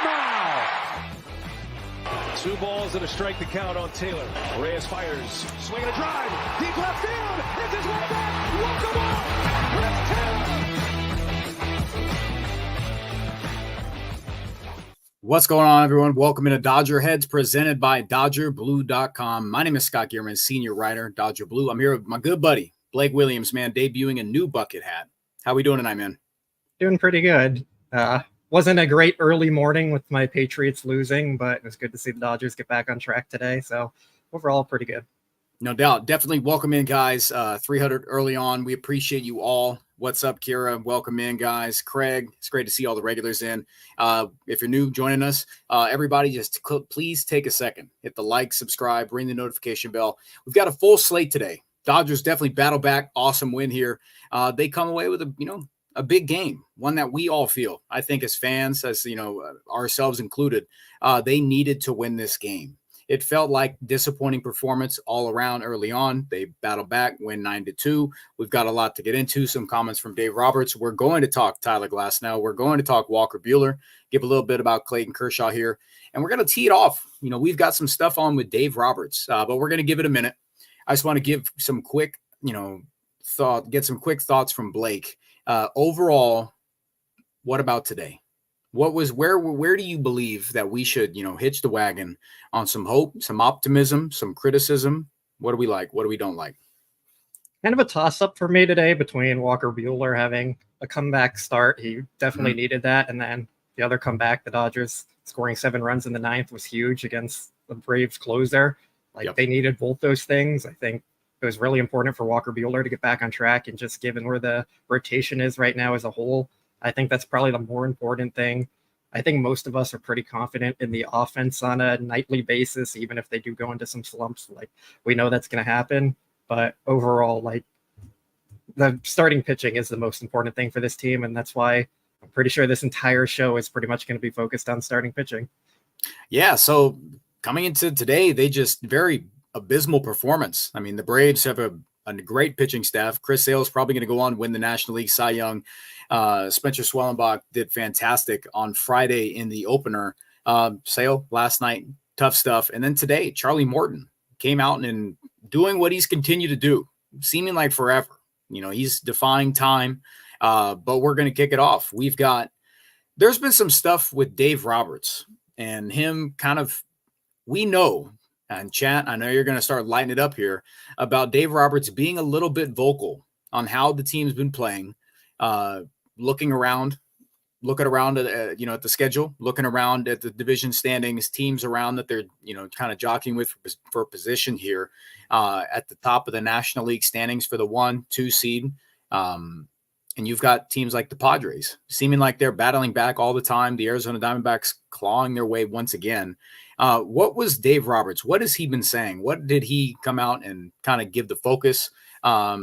Now. 2 balls and a strike to count on Taylor. Reyes fires, swinging a drive, deep left field. This is one back. Walk him off. Chris Taylor. What's going on, everyone? Welcome into DodgerHeads, presented by DodgerBlue.com. My name is Scott Geirman, senior writer, Dodger Blue. I'm here with my good buddy, Blake Williams, man, debuting a new bucket hat. How we doing tonight, man? Doing pretty good. Wasn't a great early morning with my Patriots losing, but it was good to see the Dodgers get back on track today. So overall, pretty good. No doubt. Definitely welcome in, guys. 300 early on. We appreciate you all. What's up, Kira? Welcome in, guys. Craig, it's great to see all the regulars in. If you're new joining us, everybody just please take a second. Hit the like, subscribe, ring the notification bell. We've got a full slate today. Dodgers definitely battle back. Awesome win here. They come away with a big game, one that we all feel, I think, as fans, as ourselves included, they needed to win this game. It felt like disappointing performance all around early on. They battled back, win 9-2. We've got a lot to get into. Some comments from Dave Roberts. We're going to talk Tyler Glasnow. We're going to talk Walker Buehler, give a little bit about Clayton Kershaw here, and we're going to tee it off. We've got some stuff on with Dave Roberts, but we're going to give it a minute. I just want to give some quick, get some quick thoughts from Blake. Overall, what about today? Where do you believe that we should, hitch the wagon on some hope, some optimism, some criticism? What do we like? What do we don't like? Kind of a toss-up for me today between Walker Buehler having a comeback start. He definitely needed that. And then the other comeback, the Dodgers scoring 7 runs in the 9th, was huge against the Braves closer. They needed both those things. I think it was really important for Walker Buehler to get back on track, and just given where the rotation is right now as a whole, I think that's probably the more important thing. I think most of us are pretty confident in the offense on a nightly basis, even if they do go into some slumps. We know that's going to happen, but overall, the starting pitching is the most important thing for this team, and that's why I'm pretty sure this entire show is pretty much going to be focused on starting pitching. Yeah, so coming into today, they just very abysmal performance. I mean, the Braves have a great pitching staff. Chris Sale is probably going to go on and win the National League Cy Young. Spencer Swellenbach did fantastic on Friday in the opener. Sale last night, tough stuff. And then today, Charlie Morton came out and doing what he's continued to do, seeming like forever. He's defying time, but we're going to kick it off. There's been some stuff with Dave Roberts and him we know, and chat, I know you're going to start lighting it up here, about Dave Roberts being a little bit vocal on how the team's been playing, looking around at the schedule, looking around at the division standings, teams around that they're, kind of jockeying with for position here at the top of the National League standings for the 1-2 seed. And you've got teams like the Padres seeming like they're battling back all the time. The Arizona Diamondbacks clawing their way once again. What was Dave Roberts? What has he been saying? What did he come out and kind of give the focus of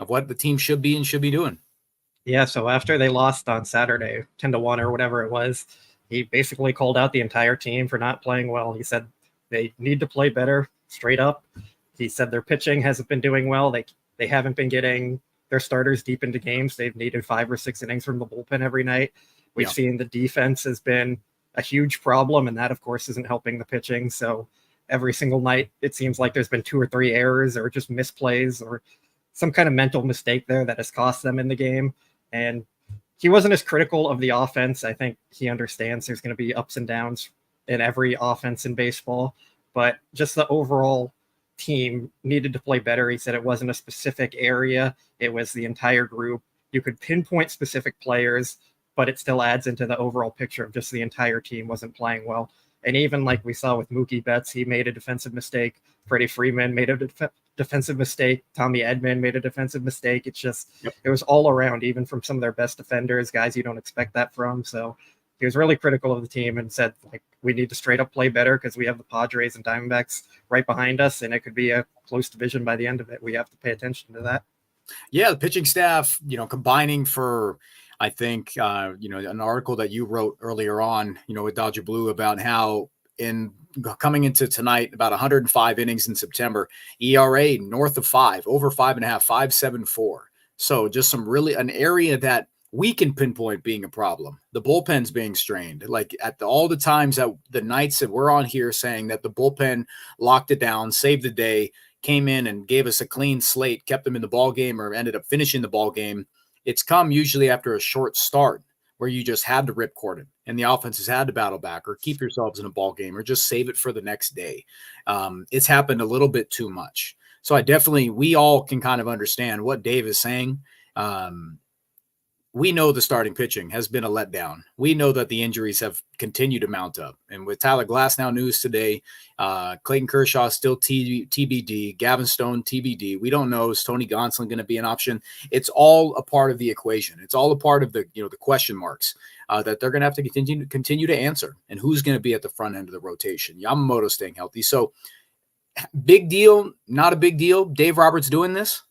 what the team should be and should be doing? Yeah, so after they lost on Saturday, 10-1 or whatever it was, he basically called out the entire team for not playing well. He said they need to play better, straight up. He said their pitching hasn't been doing well. They haven't been getting their starters deep into games. They've needed 5 or 6 innings from the bullpen every night. We've seen the defense has been a huge problem, and that, of course, isn't helping the pitching. So every single night, it seems like there's been 2 or 3 errors or just misplays or some kind of mental mistake there that has cost them in the game. And he wasn't as critical of the offense. I think he understands there's going to be ups and downs in every offense in baseball, but just the overall team needed to play better. He said it wasn't a specific area. It was the entire group. You could pinpoint specific players, but it still adds into the overall picture of just the entire team wasn't playing well. And even like we saw with Mookie Betts, he made a defensive mistake. Freddie Freeman made a defensive mistake. Tommy Edman made a defensive mistake. It's just, It was all around, even from some of their best defenders, guys you don't expect that from. So he was really critical of the team and said, we need to straight up play better because we have the Padres and Diamondbacks right behind us, and it could be a close division by the end of it. We have to pay attention to that. Yeah, the pitching staff, combining for, I think, an article that you wrote earlier on, with Dodger Blue about how coming into tonight, about 105 innings in September, ERA north of 5, over 5.5, 5.74. So just an area that we can pinpoint being a problem. The bullpen's being strained. Like all the times that the nights that we're on here saying that the bullpen locked it down, saved the day, came in and gave us a clean slate, kept them in the ball game or ended up finishing the ball game. It's come usually after a short start where you just had to ripcord it and the offense has had to battle back or keep yourselves in a ball game or just save it for the next day. It's happened a little bit too much. So we all can kind of understand what Dave is saying. We know the starting pitching has been a letdown. We know that the injuries have continued to mount up. And with Tyler Glasnow news today, Clayton Kershaw still TBD, Gavin Stone TBD. We don't know, is Tony Gonsolin going to be an option? It's all a part of the equation. It's all a part of the question marks that they're going to have to continue to answer. And who's going to be at the front end of the rotation? Yamamoto staying healthy. So big deal, not a big deal. Dave Roberts doing this?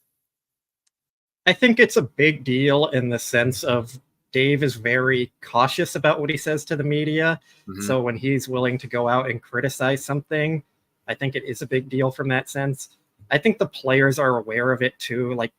I think it's a big deal in the sense of Dave is very cautious about what he says to the media. Mm-hmm. So when he's willing to go out and criticize something, I think it is a big deal from that sense. I think the players are aware of it too. Like,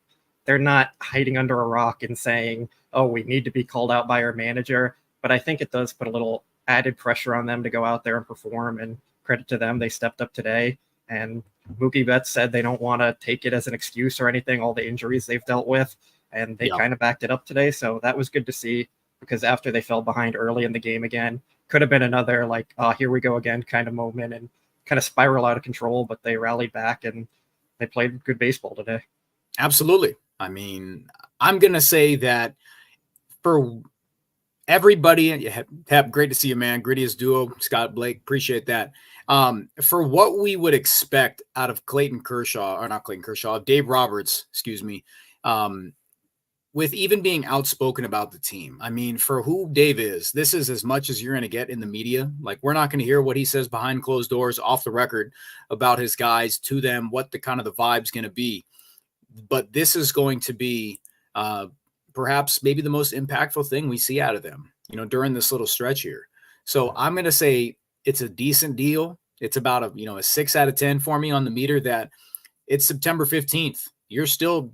they're not hiding under a rock and saying, oh, we need to be called out by our manager. But I think it does put a little added pressure on them to go out there and perform, and credit to them. They stepped up today. And Mookie Betts said they don't want to take it as an excuse or anything, all the injuries they've dealt with, and they kind of backed it up today. So that was good to see, because after they fell behind early in the game again, could have been another like, here we go again kind of moment and kind of spiral out of control, but they rallied back and they played good baseball today. Absolutely. I mean, I'm going to say that for everybody, great to see you, man. Grittiest duo, Scott, Blake, appreciate that. For what we would expect out of Dave Roberts, with even being outspoken about the team. I mean, for who Dave is, this is as much as you're going to get in the media. Like, we're not going to hear what he says behind closed doors, off the record, about his guys, to them, what the kind of the vibe's going to be. But this is going to be perhaps maybe the most impactful thing we see out of them, during this little stretch here. So I'm going to say it's a decent deal. It's about a 6 out of 10 for me on the meter, that it's September 15th. You're still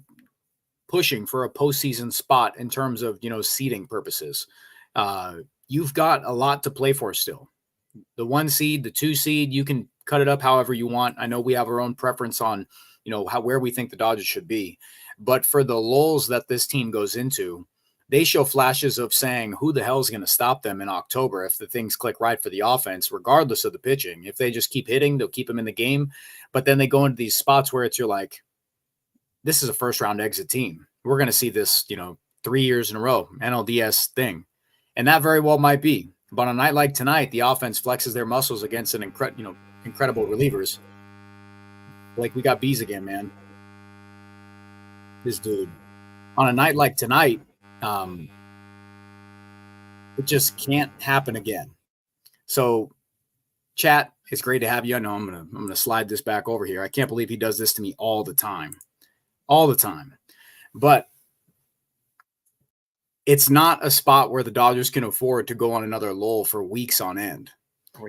pushing for a postseason spot in terms of, seeding purposes. You've got a lot to play for still. The 1 seed, the 2 seed, you can cut it up however you want. I know we have our own preference on, where we think the Dodgers should be. But for the lulls that this team goes into, they show flashes of saying who the hell is going to stop them in October if the things click right for the offense, regardless of the pitching. If they just keep hitting, they'll keep them in the game. But then they go into these spots where you're like, this is a first-round exit team. We're going to see this, 3 years in a row, NLDS thing. And that very well might be. But on a night like tonight, the offense flexes their muscles against an incredible relievers. Like, we got bees again, man. This dude. On a night like tonight, it just can't happen again. So, chat, it's great to have you. I know I'm gonna slide this back over here. I can't believe he does this to me all the time. But it's not a spot where the Dodgers can afford to go on another lull for weeks on end.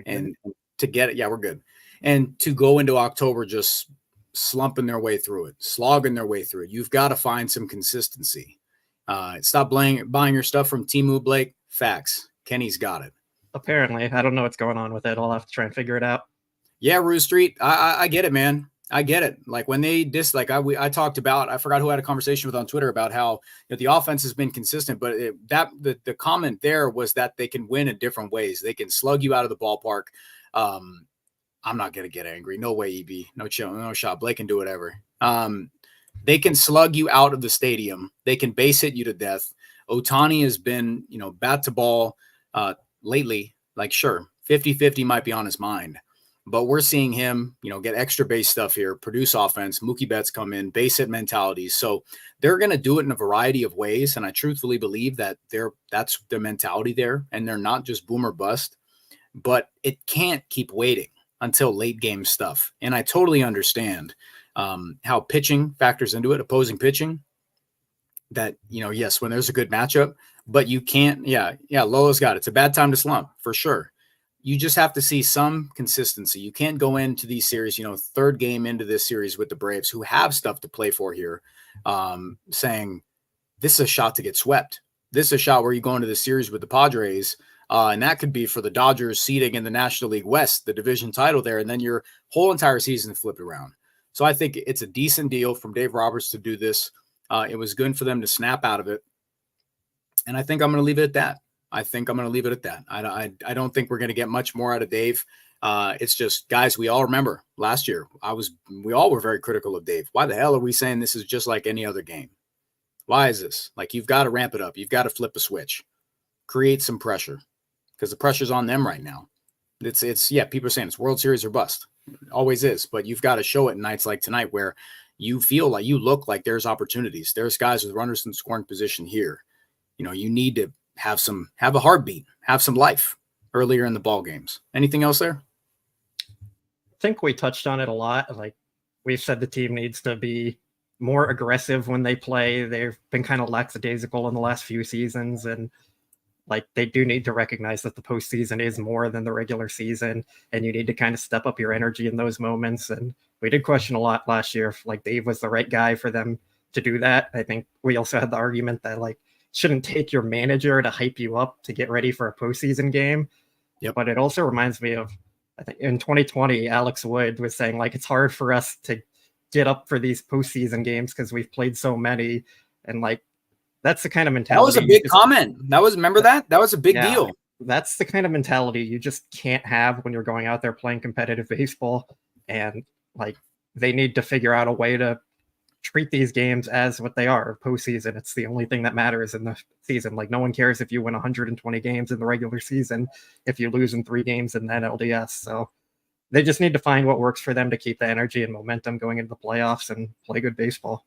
And to get it, we're good. And to go into October just slumping their way through it, slogging their way through it. You've got to find some consistency. Stop buying your stuff from Temu, Blake. Facts. Kenny's got it. Apparently. I don't know what's going on with it. I'll have to try and figure it out. Yeah, Rue Street. I get it, man. I get it. Like, when they I talked about, I forgot who I had a conversation with on Twitter about how the offense has been consistent, but the comment there was that they can win in different ways. They can slug you out of the ballpark. I'm not going to get angry. No way, EB. No chill. No shot. Blake can do whatever. They can slug you out of the stadium. They can base hit you to death. Ohtani has been, bat to ball lately. Like, sure, 50-50 might be on his mind. But we're seeing him, get extra base stuff here, produce offense. Mookie Betts come in, base hit mentalities. So they're going to do it in a variety of ways. And I truthfully believe that that's the mentality there. And they're not just boom or bust. But it can't keep waiting until late game stuff. And I totally understand how pitching factors into it, opposing pitching. That, yes, when there's a good matchup, but you can't. Lolo's got it. It's a bad time to slump for sure. You just have to see some consistency. You can't go into these series, third game into this series with the Braves, who have stuff to play for here, saying this is a shot to get swept. This is a shot where you go into the series with the Padres, and that could be for the Dodgers seeding in the National League West, the division title there, and then your whole entire season flipped around. So I think it's a decent deal from Dave Roberts to do this. It was good for them to snap out of it. And I think I'm going to leave it at that. I don't think we're going to get much more out of Dave. It's just, guys, we all remember last year, we all were very critical of Dave. Why the hell are we saying this is just like any other game? Why is this? Like, you've got to ramp it up. You've got to flip a switch, create some pressure, because the pressure's on them right now. Yeah, people are saying it's World Series or bust. It always is, but you've got to show it in nights like tonight where you feel like you look like there's opportunities. There's guys with runners in scoring position here. You need to have a heartbeat, have some life earlier in the ball games. Anything else there? I think we touched on it a lot. Like, we've said, the team needs to be more aggressive when they play. They've been kind of lackadaisical in the last few seasons, and like, they do need to recognize that the postseason is more than the regular season, and you need to kind of step up your energy in those moments. And we did question a lot last year if like Dave was the right guy for them to do that. I think we also had the argument that like, shouldn't take your manager to hype you up to get ready for a postseason game. Yep. But it also reminds me of, I think in 2020, Alex Wood was saying like, it's hard for us to get up for these postseason games because we've played so many. And like, that's the kind of mentality. That was a big comment. Remember that? That was a big deal. That's the kind of mentality you just can't have when you're going out there playing competitive baseball. And like, they need to figure out a way to treat these games as what they are, postseason. It's the only thing that matters in the season. Like, no one cares if you win 120 games in the regular season if you lose in 3 games in that LDS. So they just need to find what works for them to keep the energy and momentum going into the playoffs and play good baseball.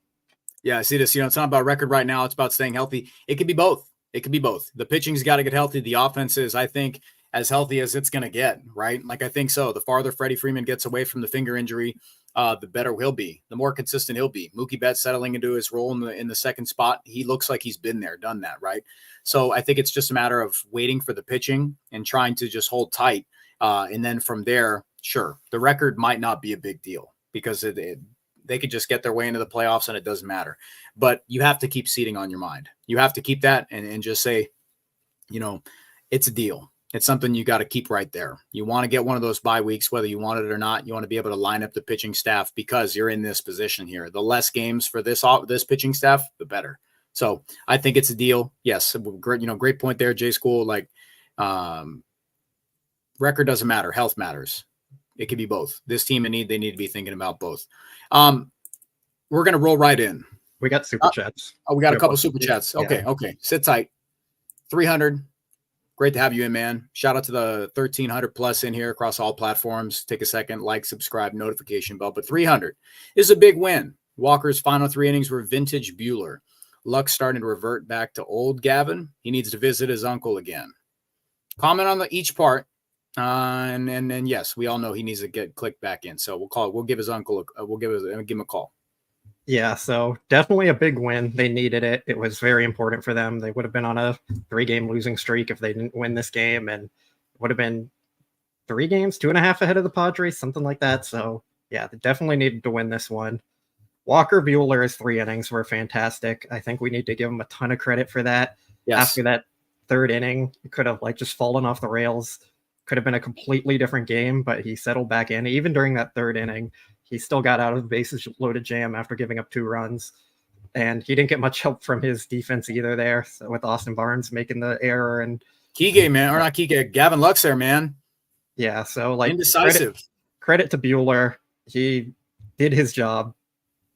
Yeah, I see this. It's not about record right now. It's about staying healthy. It could be both. The pitching's got to get healthy. The offense is, I think, as healthy as it's going to get, right? Like, I think so. The farther Freddie Freeman gets away from the finger injury, the better he'll be, the more consistent he'll be. Mookie Betts settling into his role in the second spot. He looks like he's been there, done that, right? So I think it's just a matter of waiting for the pitching and trying to just hold tight. And then from there, sure, the record might not be a big deal because they could just get their way into the playoffs and it doesn't matter. But you have to keep seeding on your mind. You have to keep that and just say, it's a deal. It's something you got to keep right there. You want to get one of those bye weeks, whether you want it or not. You want to be able to line up the pitching staff because you're in this position here. The less games for this pitching staff, the better. So I think it's a deal. Yes, great point there, Jay School. Like, record doesn't matter. Health matters. It could be both. This team they need to be thinking about both. We're gonna roll right in. We got super chats. We got a couple super chats. Okay. Sit tight. 300. Great to have you in, man. Shout out to the 1,300 plus in here across all platforms. Take a second, like, subscribe, notification bell. But 300 is a big win. Walker's final 3 innings were vintage Buehler. Luck's starting to revert back to old Gavin. He needs to visit his uncle again. Comment on each part. And then yes, we all know he needs to get clicked back in. So we'll give his uncle, give him a call. Yeah, so definitely a big win. They needed it. It was very important for them. They would have been on a 3-game losing streak if they didn't win this game, and would have been 3 games, 2.5 ahead of the Padres, something like that. So yeah, they definitely needed to win this one. Walker Buehler's 3 innings were fantastic. I think we need to give him a ton of credit for that. Yes. After that 3rd inning, it could have just fallen off the rails. Could have been a completely different game, but he settled back in. Even during that 3rd inning, he still got out of the bases loaded jam after giving up 2 runs. And he didn't get much help from his defense either there. So with Austin Barnes making the error and Gavin Lux there, man. Yeah. So indecisive. Credit to Buehler. He did his job.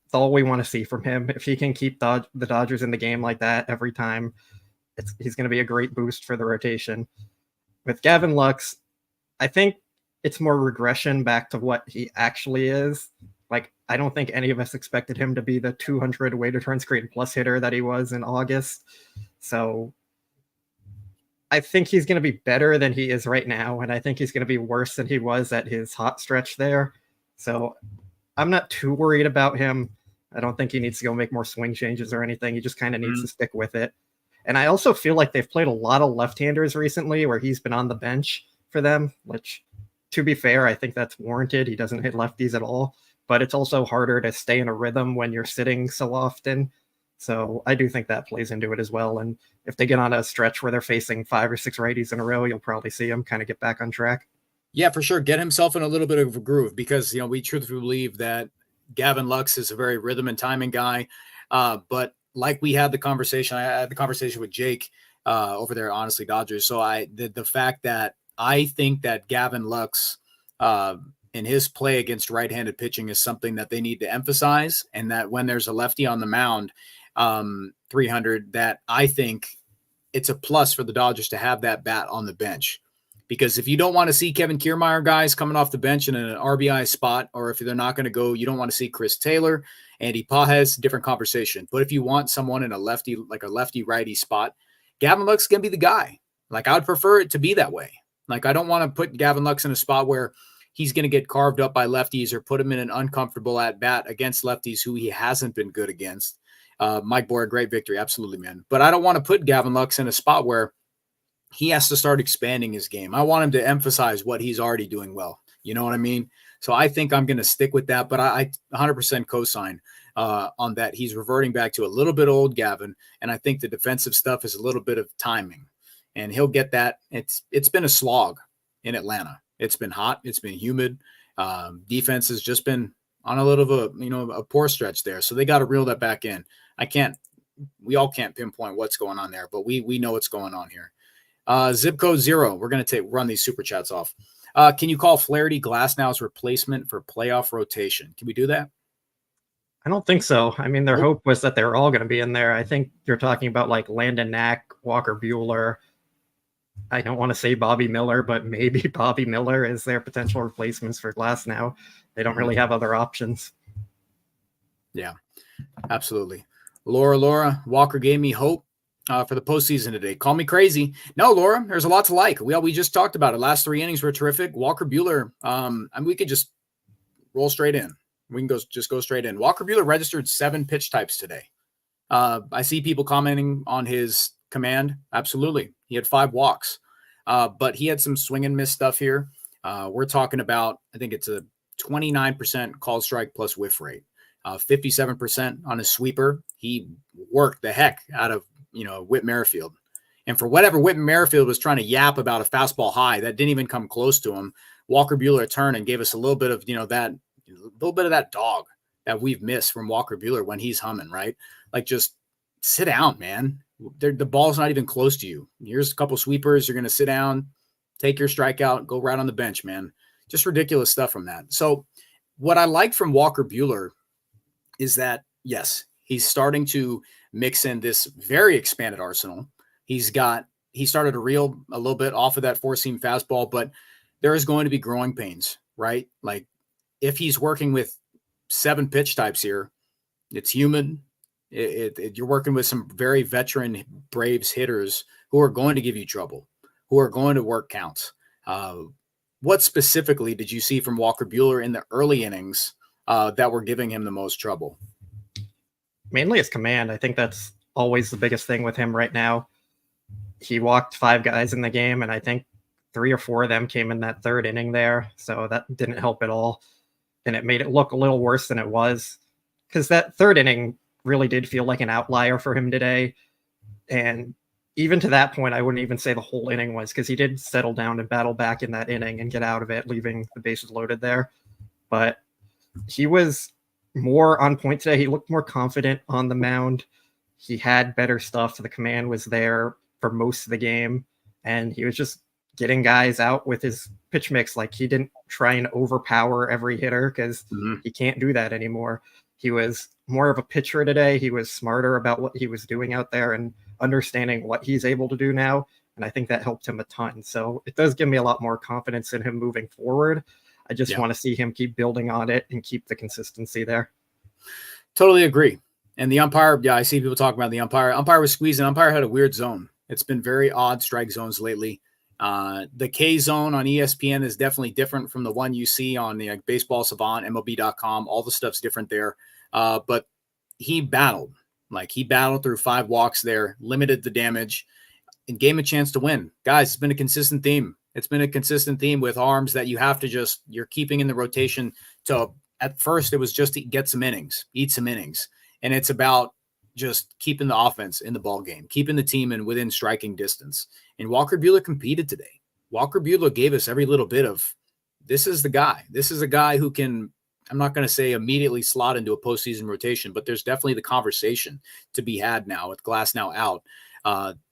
That's all we want to see from him. If he can keep the Dodgers in the game like that every time, he's going to be a great boost for the rotation. With Gavin Lux, I think it's more regression back to what he actually is. I don't think any of us expected him to be the 200 weighted runs created plus hitter that he was in August. So I think he's going to be better than he is right now. And I think he's going to be worse than he was at his hot stretch there. So I'm not too worried about him. I don't think he needs to go make more swing changes or anything. He just kind of needs to stick with it. And I also feel like they've played a lot of left-handers recently where he's been on the bench for them, which, to be fair, I think that's warranted. He doesn't hit lefties at all, but it's also harder to stay in a rhythm when you're sitting so often. So I do think that plays into it as well. And if they get on a stretch where they're facing 5 or 6 righties in a row, you'll probably see him kind of get back on track. Yeah, for sure. Get himself in a little bit of a groove because, we truthfully believe that Gavin Lux is a very rhythm and timing guy. But like we had the conversation, I had the conversation with Jake over there, honestly, Dodgers. So the fact that I think that Gavin Lux in his play against right-handed pitching is something that they need to emphasize, and that when there's a lefty on the mound, 300, that I think it's a plus for the Dodgers to have that bat on the bench. Because if you don't want to see Kevin Kiermaier guys coming off the bench in an RBI spot, or if they're not going to go, you don't want to see Chris Taylor, Andy Pajes, different conversation. But if you want someone in a lefty, like a lefty-righty spot, Gavin Lux is going to be the guy. Like, I would prefer it to be that way. Like, I don't want to put Gavin Lux in a spot where he's going to get carved up by lefties or put him in an uncomfortable at-bat against lefties who he hasn't been good against. Mike Boyer, great victory. Absolutely, man. But I don't want to put Gavin Lux in a spot where he has to start expanding his game. I want him to emphasize what he's already doing well. You know what I mean? So I think I'm going to stick with that, but I 100% co-sign on that. He's reverting back to a little bit old Gavin, and I think the defensive stuff is a little bit of timing, and he'll get that. It's been a slog in Atlanta. It's been hot. It's been humid. Defense has just been on a little of a poor stretch there. So they got to reel that back in. We all can't pinpoint what's going on there, but we know what's going on here. Zip code 0. We're going to run these super chats off. Can you call Flaherty Glasnow's replacement for playoff rotation? Can we do that? I don't think so. I mean, their hope was that they were all going to be in there. I think you're talking about like Landon, Knack, Walker Buehler. I don't want to say Bobby Miller, but maybe Bobby Miller is their potential replacements for Glasnow. They don't really have other options. Yeah, absolutely. Laura, Walker gave me hope for the postseason today. Call me crazy. No, Laura, there's a lot to like. We just talked about it. Last 3 innings were terrific. Walker Buehler, we could just roll straight in. We can go straight in. Walker Buehler registered 7 pitch types today. I see people commenting on his command. Absolutely. He had 5 walks, but he had some swing and miss stuff here. We're talking about, I think it's a 29% call strike plus whiff rate, 57% on his sweeper. He worked the heck out of, Whit Merrifield. And for whatever Whit Merrifield was trying to yap about a fastball high, that didn't even come close to him. Walker Buehler turned and gave us a little bit of, that dog that we've missed from Walker Buehler when he's humming, right? Like, just sit down, man. The ball's not even close to you. Here's a couple sweepers. You're going to sit down, take your strikeout, go right on the bench, man. Just ridiculous stuff from that. So what I like from Walker Buehler is that, yes, he's starting to mix in this very expanded arsenal. He started to reel a little bit off of that 4-seam fastball, but there is going to be growing pains, right? Like, if he's working with 7 pitch types here, it's humid. You're working with some very veteran Braves hitters who are going to give you trouble, who are going to work counts. What specifically did you see from Walker Buehler in the early innings that were giving him the most trouble? Mainly his command. I think that's always the biggest thing with him right now. He walked 5 guys in the game, and I think 3 or 4 of them came in that 3rd inning there. So that didn't help at all. And it made it look a little worse than it was, because that 3rd inning really did feel like an outlier for him today. And even to that point, I wouldn't even say the whole inning was, because he did settle down and battle back in that inning and get out of it, leaving the bases loaded there. But he was more on point today. He looked more confident on the mound. He had better stuff. The command was there for most of the game, and he was just getting guys out with his pitch mix. Like, he didn't try and overpower every hitter, because he can't do that anymore. He was more of a pitcher today. He was smarter about what he was doing out there and understanding what he's able to do now. And I think that helped him a ton. So it does give me a lot more confidence in him moving forward. I just want to see him keep building on it and keep the consistency there. Totally agree. And the umpire, I see people talking about the umpire. Umpire was squeezing. Umpire had a weird zone. It's been very odd strike zones lately. The K zone on ESPN is definitely different from the one you see on the Baseball Savant, MLB.com. All the stuff's different there. But he battled. He battled through 5 walks there, limited the damage, and gave him a chance to win. Guys, it's been a consistent theme. It's been a consistent theme with arms that you have to you're keeping in the rotation to, at first, it was just to get some innings, eat some innings. And it's about just keeping the offense in the ball game, keeping the team in within striking distance. And Walker Buehler competed today. Walker Buehler gave us every little bit of, this is the guy. This is a guy who can, I'm not going to say immediately slot into a postseason rotation, but there's definitely the conversation to be had now with Glasnow out.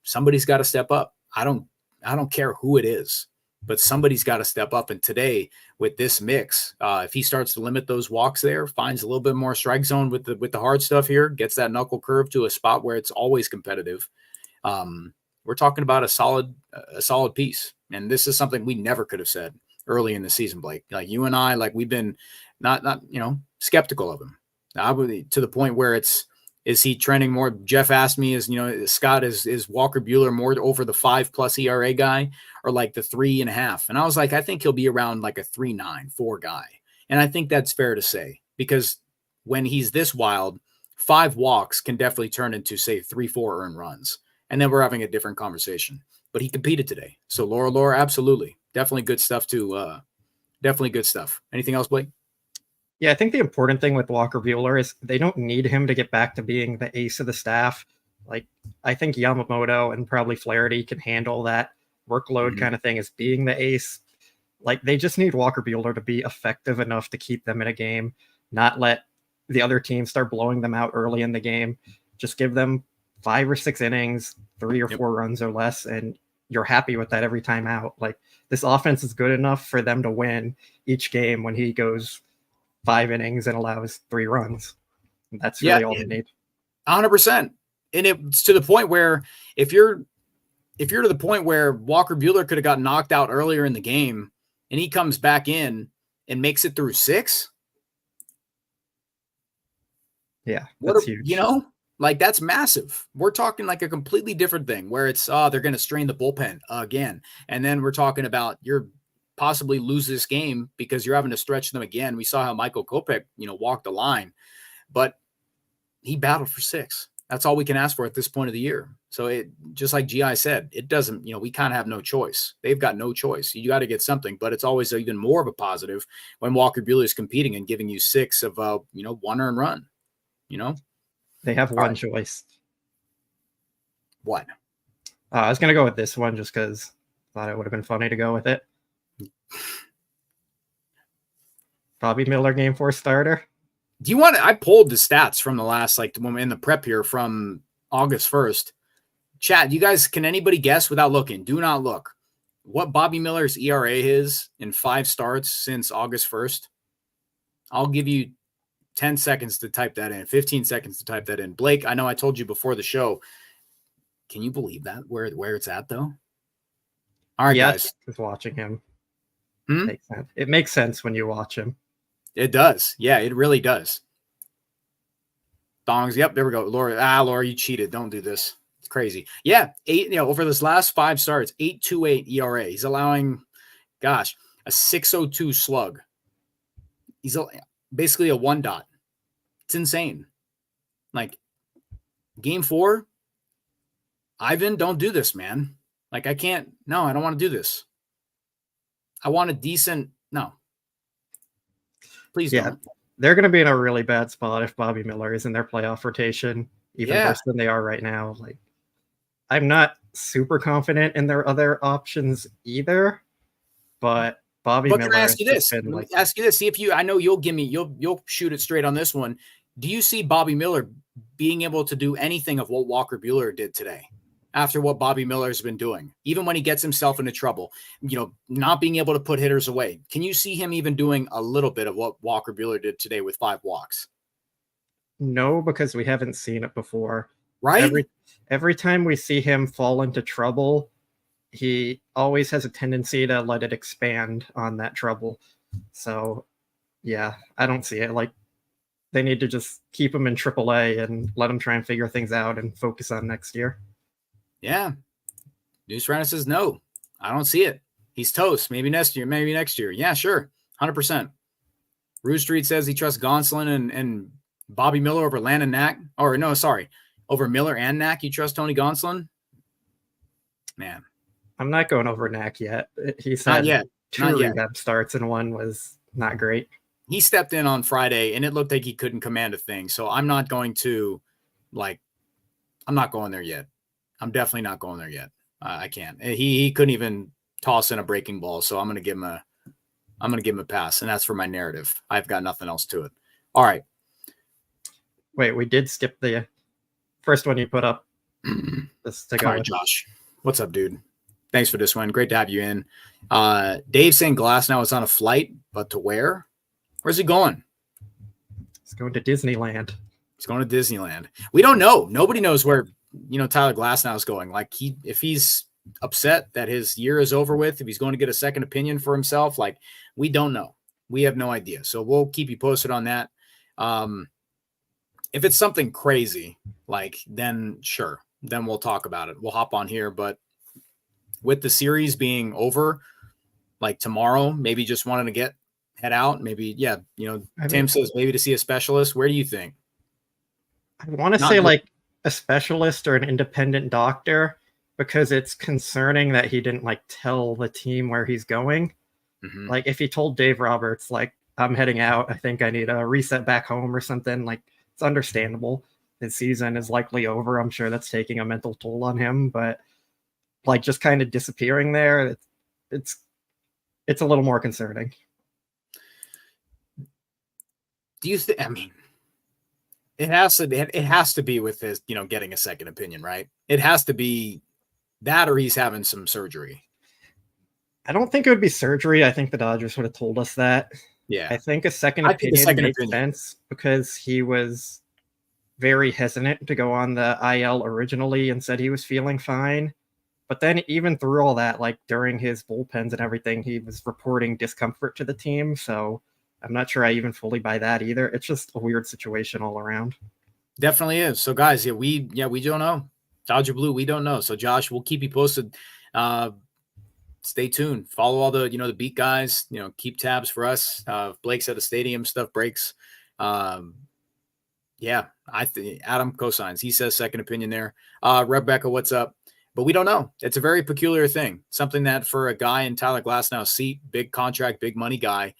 Somebody's got to step up. I don't care who it is, but somebody's got to step up. And today with this mix, if he starts to limit those walks there, finds a little bit more strike zone with the hard stuff here, gets that knuckle curve to a spot where it's always competitive. We're talking about a solid piece. And this is something we never could have said early in the season, Blake. Like you and I, like we've been not skeptical of him. I would, to the point where is he trending more? Jeff asked me, Scott, is Walker Buehler more over the 5+ ERA guy or like the 3.5? And I was like, I think he'll be around like a 3.9, 4 guy. And I think that's fair to say, because when he's this wild, 5 walks can definitely turn into, say, 3-4 earned runs. And then we're having a different conversation. But he competed today. So Laura, absolutely. Definitely good stuff too. Definitely good stuff. Anything else, Blake? Yeah, I think the important thing with Walker Buehler is they don't need him to get back to being the ace of the staff. Like, I think Yamamoto and probably Flaherty can handle that workload kind of thing as being the ace. Like, they just need Walker Buehler to be effective enough to keep them in a game, not let the other team start blowing them out early in the game. Just give them 5 or 6 innings, 3 or 4 runs or less, and you're happy with that every time out. Like, this offense is good enough for them to win each game when he goes 5 innings and allows 3 runs. That's really all they need. 100%. And it's to the point where if you're to the point where Walker Buehler could have got knocked out earlier in the game and he comes back in and makes it through 6. Yeah, that's huge. Like that's massive. We're talking like a completely different thing where it's, they're going to strain the bullpen again. And then we're talking about you're possibly lose this game because you're having to stretch them again. We saw how Michael Kopech, walked the line, but he battled for 6. That's all we can ask for at this point of the year. So it, just like GI said, it doesn't, we kind of have no choice. They've got no choice. You got to get something, but it's always even more of a positive when Walker Buehler is competing and giving you 6 of, 1 earned run, They have one choice. What? I was going to go with this one just because I thought it would have been funny to go with it. Bobby Miller, Game 4 starter. Do you want to? I pulled the stats from the last, in the prep here from August 1st. Chat, you guys, can anybody guess without looking? Do not look. What Bobby Miller's ERA is in 5 starts since August 1st? I'll give you 10 seconds to type that in, 15 seconds to type that in. Blake, I know I told you before the show. Can you believe that? Where it's at, though? All right, guys. Just watching him. Makes sense. It makes sense when you watch him. It does. Yeah, it really does. Thongs. Yep, there we go. Laura, you cheated. Don't do this. It's crazy. Yeah, 8, over this last 5 starts, 8.28 ERA. He's allowing, a 6.02 slug. He's basically a 1 dot. It's insane. Like, Game 4, Ivan, don't do this, man. Like, I don't want to do this. I want a decent, no. Please don't. They're going to be in a really bad spot if Bobby Miller is in their playoff rotation, even worse than they are right now. Like, I'm not super confident in their other options either, but Bobby Miller. Can I ask you this? See if I know you'll shoot it straight on this one. Do you see Bobby Miller being able to do anything of what Walker Buehler did today? After what Bobby Miller's been doing, even when he gets himself into trouble, not being able to put hitters away. Can you see him even doing a little bit of what Walker Buehler did today with 5 walks? No, because we haven't seen it before. Right? Every time we see him fall into trouble, he always has a tendency to let it expand on that trouble. So, yeah, I don't see it. Like, they need to just keep him in AAA and let him try and figure things out and focus on next year. Yeah. News Rana says no. I don't see it. He's toast. Maybe next year. Yeah, sure. 100%. Ruse Street says he trusts Gonsolin and Bobby Miller over Landon Knack. Or no, sorry. Over Miller and Knack, you trust Tony Gonsolin? Man. I'm not going over Knack yet. He's had 2 rehab starts and 1 was not great. He stepped in on Friday and it looked like he couldn't command a thing. So I'm not going to I'm not going there yet. I'm definitely not going there yet. I can't. He couldn't even toss in a breaking ball, so I'm going to give him a pass, and that's for my narrative. I've got nothing else to it. All right. Wait, we did skip the first one you put up. This to go. All right, Josh. What's up, dude? Thanks for this one. Great to have you in. Dave saying Glasnow is on a flight, but to where? Where's he going? He's going to Disneyland. He's going to Disneyland. We don't know. Nobody knows where, Tyler Glasnow is going. Like if he's upset that his year is over with, if he's going to get a second opinion for himself, like we don't know. We have no idea. So we'll keep you posted on that. If it's something crazy, like then sure, then we'll talk about it. We'll hop on here. But with the series being over, like tomorrow, maybe just wanting to head out. Maybe, yeah, Tim says maybe to see a specialist. Where do you think? I want to say like a specialist or an independent doctor, because it's concerning that he didn't like tell the team where he's going. Mm-hmm. Like if he told Dave Roberts, like, I'm heading out, I think I need a reset back home or something, like it's understandable. His season is likely over. I'm sure that's taking a mental toll on him, but like just kind of disappearing there, it's a little more concerning. Do you think, I mean, it has to be with his, getting a second opinion, right? It has to be that, or he's having some surgery. I don't think it would be surgery. I think the Dodgers would have told us that. Yeah. I think a second opinion makes sense because he was very hesitant to go on the IL originally and said he was feeling fine. But then even through all that, like during his bullpens and everything, he was reporting discomfort to the team. So I'm not sure I even fully buy that either. It's just a weird situation all around. Definitely is. So guys, we don't know. Dodger Blue, we don't know. So Josh, we'll keep you posted. Stay tuned. Follow all the, the beat guys, keep tabs for us. If Blake's at the stadium, stuff breaks. Yeah, Adam cosigns. He says second opinion there. Rebecca, what's up? But we don't know. It's a very peculiar thing. Something that for a guy in Tyler Glasnow's seat, big contract, big money guy,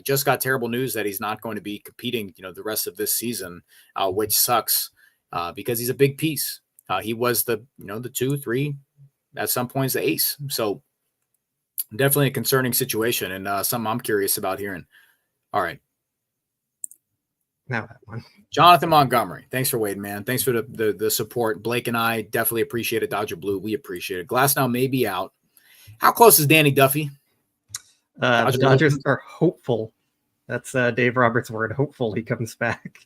just got terrible news that he's not going to be competing, the rest of this season, which sucks because he's a big piece. He was the 2, 3, at some points the ace. So definitely a concerning situation and something I'm curious about hearing. All right. Now that one. Jonathan Montgomery. Thanks for waiting, man. Thanks for the support. Blake and I definitely appreciate it. Dodger Blue, we appreciate it. Glasnow may be out. How close is Danny Duffy? The Dodgers are hopeful. That's Dave Roberts' word. Hopeful he comes back.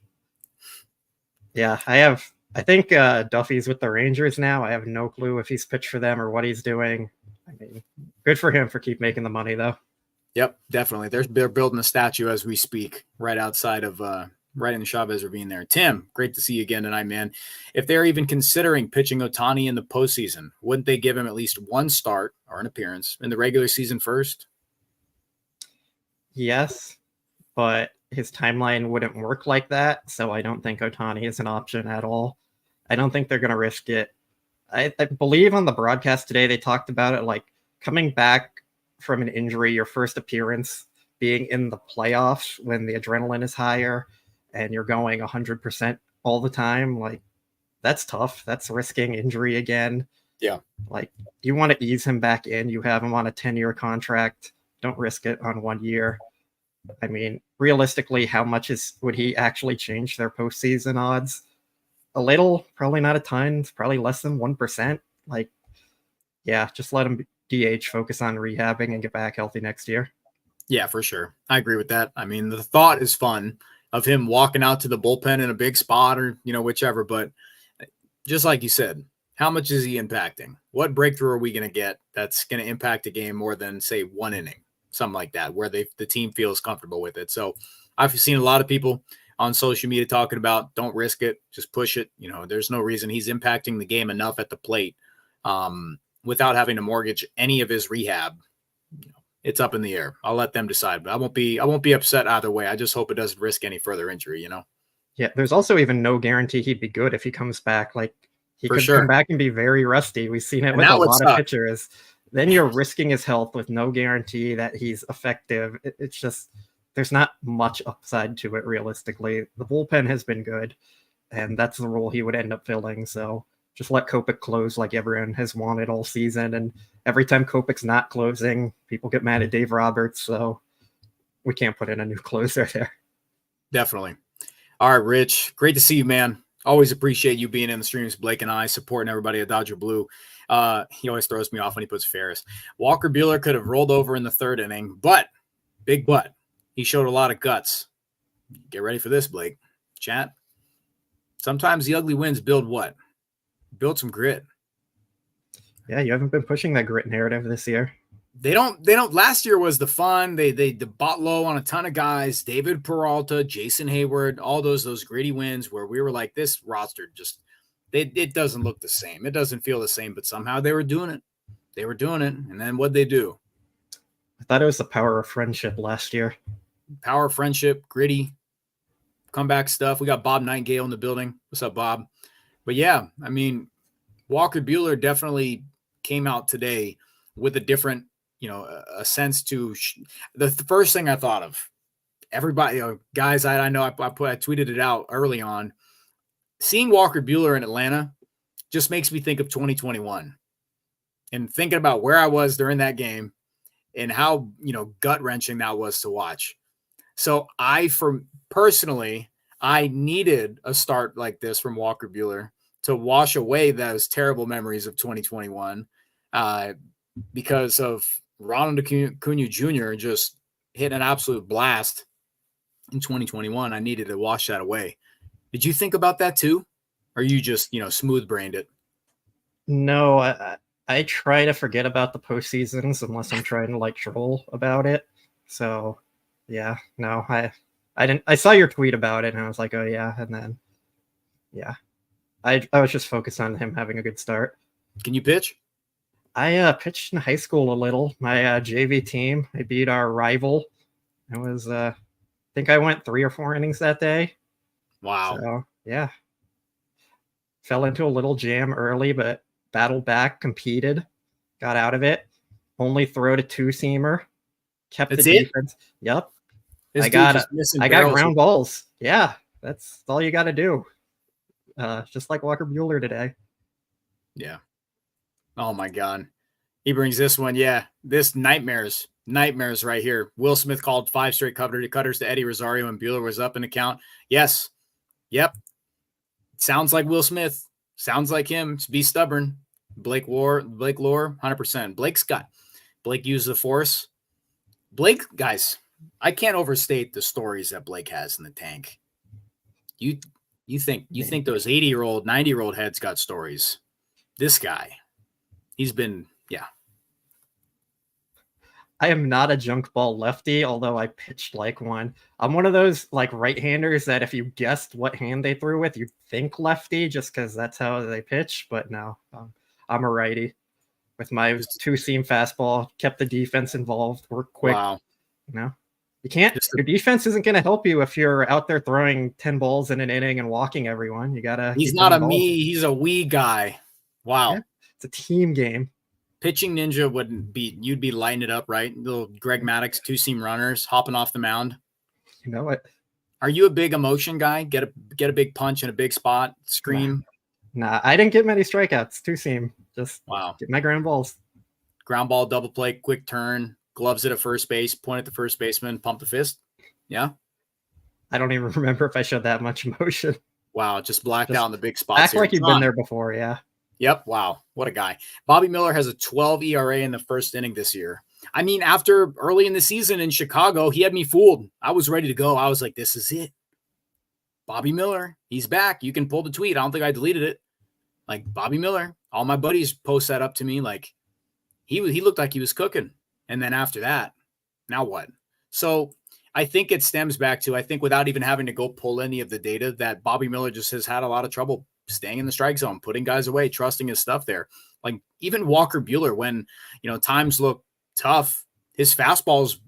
Yeah, I think Duffy's with the Rangers now. I have no clue if he's pitched for them or what he's doing. I mean, good for him for keep making the money, though. Yep, definitely. They're building a statue as we speak, right outside of right in the Chavez Ravine there. Tim, great to see you again tonight, man. If they're even considering pitching Ohtani in the postseason, wouldn't they give him at least one start or an appearance in the regular season first? Yes, but his timeline wouldn't work like that, so I don't think Ohtani is an option at all. I don't think they're going to risk it. I believe on the broadcast today they talked about it like coming back from an injury, your first appearance being in the playoffs when the adrenaline is higher and you're going 100% all the time. Like, that's tough. That's risking injury again. Yeah. Like, you want to ease him back in. You have him on a 10-year contract. Don't risk it on 1 year. I mean, realistically, how much would he actually change their postseason odds? A little, probably not a ton. It's probably less than 1%. Like, yeah, just let him DH, focus on rehabbing, and get back healthy next year. Yeah, for sure. I agree with that. I mean, the thought is fun of him walking out to the bullpen in a big spot or, whichever. But just like you said, how much is he impacting? What breakthrough are we going to get that's going to impact a game more than, say, 1 inning? Something like that, where the team feels comfortable with it. So I've seen a lot of people on social media talking about don't risk it, just push it. There's no reason. He's impacting the game enough at the plate without having to mortgage any of his rehab. It's up in the air. I'll let them decide, but I won't be upset either way. I just hope it doesn't risk any further injury, Yeah, there's also even no guarantee he'd be good if he comes back. Like, he could come back and be very rusty. We've seen it with a lot of pitchers. Then you're risking his health with no guarantee that he's effective. It's just, there's not much upside to it realistically. The bullpen has been good. and that's the role he would end up filling. So just let Kopech close like everyone has wanted all season. And every time Kopech's not closing, people get mad at Dave Roberts. So we can't put in a new closer there. Definitely. All right, Rich. Great to see you, man. Always appreciate you being in the streams, Blake and I, supporting everybody at Dodger Blue. He always throws me off when he puts Ferris. Walker Buehler could have rolled over in the third inning, but, big but, he showed a lot of guts. Get ready for this, Blake. Chat. Sometimes the ugly wins build what? Build some grit. Yeah, you haven't been pushing that grit narrative this year. They don't. Last year was the fun. They bought low on a ton of guys. David Peralta, Jason Hayward, all those gritty wins where we were like, this roster just it doesn't look the same. It doesn't feel the same, but somehow they were doing it. They were doing it. And then what'd they do? I thought it was the power of friendship last year. Power of friendship, gritty, comeback stuff. We got Bob Nightingale in the building. What's up, Bob? But yeah, I mean, Walker Buehler definitely came out today with a different, a sense to the first thing I thought of. Everybody, guys, I know I tweeted it out early on. Seeing Walker Buehler in Atlanta just makes me think of 2021 and thinking about where I was during that game and how, gut wrenching that was to watch. So I needed a start like this from Walker Buehler to wash away those terrible memories of 2021 because of Ronald Acuna Jr. just hit an absolute blast in 2021. I needed to wash that away. Did you think about that too? Or you just, smooth-brained it? No, I try to forget about the postseasons unless I'm trying to troll about it. So yeah, no, I didn't. I saw your tweet about it and I was like, oh yeah, and then yeah, I was just focused on him having a good start. Can you pitch? I pitched in high school a little. My JV team, I beat our rival. It was I think I went 3 or 4 innings that day. Wow. So yeah, fell into a little jam early, but battled back, competed, got out of it. Only throw to 2-seamer. Kept That's the it? defense. Yep. This I got barrels. ground balls. Yeah, that's all you got to do. Just like Walker Buehler today. Yeah. Oh my God. He brings this one. Yeah. This nightmares right here. Will Smith called 5 straight cutters to Eddie Rosario and Buehler was up in the count. Yes. Yep. Sounds like Will Smith. Sounds like him. Be stubborn. Blake Lore, 100%. Blake used the force. Blake, guys, I can't overstate the stories that Blake has in the tank. You think those 80-year-old, 90-year-old heads got stories. This guy, he's been, yeah. I am not a junk ball lefty, although I pitched like one. I'm one of those right-handers that if you guessed what hand they threw with, you'd think lefty just because that's how they pitch. But no, I'm a righty with my 2-seam fastball. Kept the defense involved. Worked quick. Wow. You can't. Your defense isn't going to help you if you're out there throwing 10 balls in an inning and walking everyone. You gotta. He's not a me. He's a we guy. Wow. Yeah, it's a team game. Pitching ninja you'd be lighting it up, right? Little Greg Maddux 2-seam runners hopping off the mound. You know what? Are you a big emotion guy? Get a big punch in a big spot, scream. Nah, I didn't get many strikeouts. 2-seam. Just wow. Get my ground balls. Ground ball, double play, quick turn, gloves it at first base, point at the first baseman, pump the fist. Yeah. I don't even remember if I showed that much emotion. Wow, just blacked out in the big spots. Act like you've been there before, yeah. Yep. Wow. What a guy. Bobby Miller has a 12 ERA in the first inning this year. I mean, after early in the season in Chicago, he had me fooled. I was ready to go. I was like, this is it. Bobby Miller, he's back. You can pull the tweet. I don't think I deleted it. Like Bobby Miller, all my buddies post that up to me. Like he looked like he was cooking. And then after that, now what? So I think it stems back to, I think without even having to go pull any of the data, that Bobby Miller just has had a lot of trouble staying in the strike zone, putting guys away, trusting his stuff there. Like even Walker Buehler, when, times look tough, his fastball's,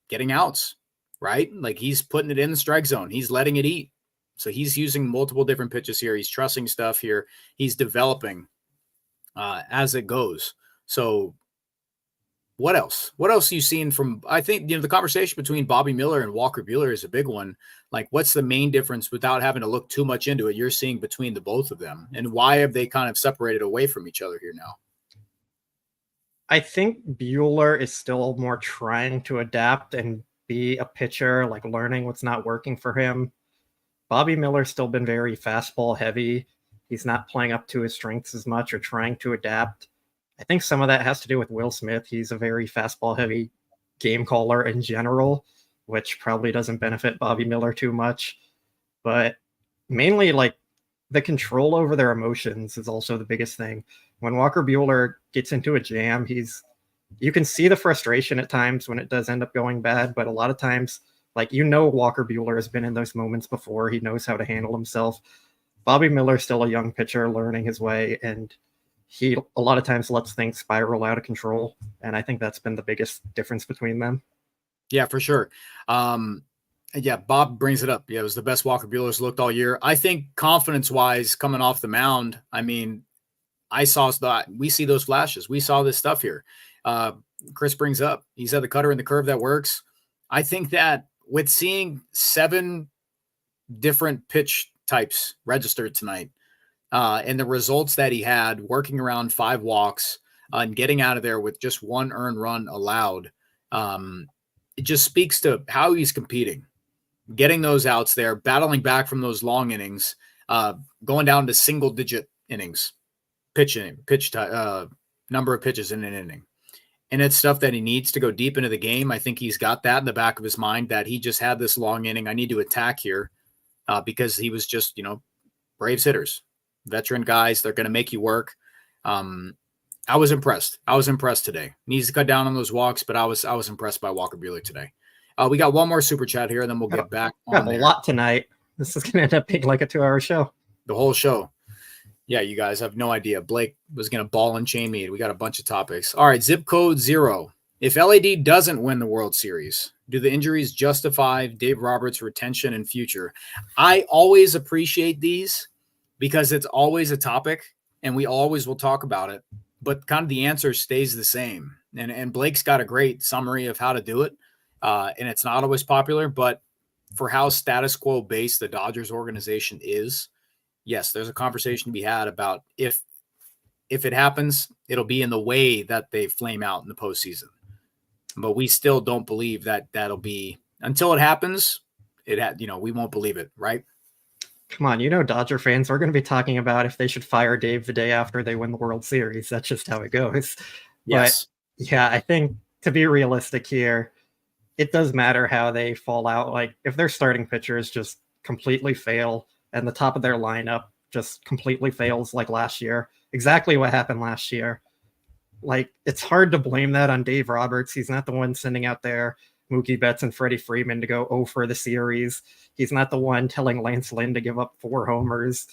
getting outs, right? Like he's putting it in the strike zone. He's letting it eat. So he's using multiple different pitches here. He's trusting stuff here. He's developing as it goes. So what else? What else are you seeing from, I think, the conversation between Bobby Miller and Walker Buehler is a big one. Like, what's the main difference without having to look too much into it you're seeing between the both of them? And why have they kind of separated away from each other here now? I think Buehler is still more trying to adapt and be a pitcher, like learning what's not working for him. Bobby Miller's still been very fastball heavy. He's not playing up to his strengths as much or trying to adapt. I think some of that has to do with Will Smith. He's a very fastball heavy game caller in general, which probably doesn't benefit Bobby Miller too much. But mainly, like, the control over their emotions is also the biggest thing. When Walker Buehler gets into a jam, you can see the frustration at times when it does end up going bad, but a lot of times, like, Walker Buehler has been in those moments before. He knows how to handle himself. Bobby Miller's still a young pitcher learning his way, and he a lot of times lets things spiral out of control. And I think that's been the biggest difference between them. Yeah, for sure. Yeah, Bob brings it up. Yeah, it was the best Walker Buehler's looked all year. I think confidence-wise, coming off the mound, I mean, we see those flashes. We saw this stuff here. Chris brings up, he's had the cutter and the curve that works. I think that with seeing 7 different pitch types registered tonight, and the results that he had working around 5 walks and getting out of there with just 1 earned run allowed, it just speaks to how he's competing, getting those outs there, battling back from those long innings, going down to single-digit innings, number of pitches in an inning. And it's stuff that he needs to go deep into the game. I think he's got that in the back of his mind, that he just had this long inning. I need to attack here because he was just, Braves hitters, veteran guys. They're going to make you work. I was impressed. I was impressed today. Needs to cut down on those walks, but I was impressed by Walker Buehler today. We got one more super chat here, and then we'll get back on a lot tonight. This is going to end up being like a 2-hour show. The whole show. Yeah, you guys have no idea. Blake was going to ball and chain me. We got a bunch of topics. All right, zip code 0. If LAD doesn't win the World Series, do the injuries justify Dave Roberts' retention and future? I always appreciate these because it's always a topic, and we always will talk about it. But kind of the answer stays the same. And Blake's got a great summary of how to do it. And it's not always popular, but for how status quo based the Dodgers organization is, yes, there's a conversation to be had about if it happens, it'll be in the way that they flame out in the postseason. But we still don't believe that that'll be until it happens. We won't believe it, right? Come on, Dodger fans are going to be talking about if they should fire Dave the day after they win the World Series. That's just how it goes. Yes. But yeah, I think to be realistic here, it does matter how they fall out. Like, if their starting pitchers just completely fail and the top of their lineup just completely fails like last year, exactly what happened last year, like, it's hard to blame that on Dave Roberts. He's not the one sending out there Mookie Betts and Freddie Freeman to go 0 for the series. He's not the one telling Lance Lynn to give up 4 homers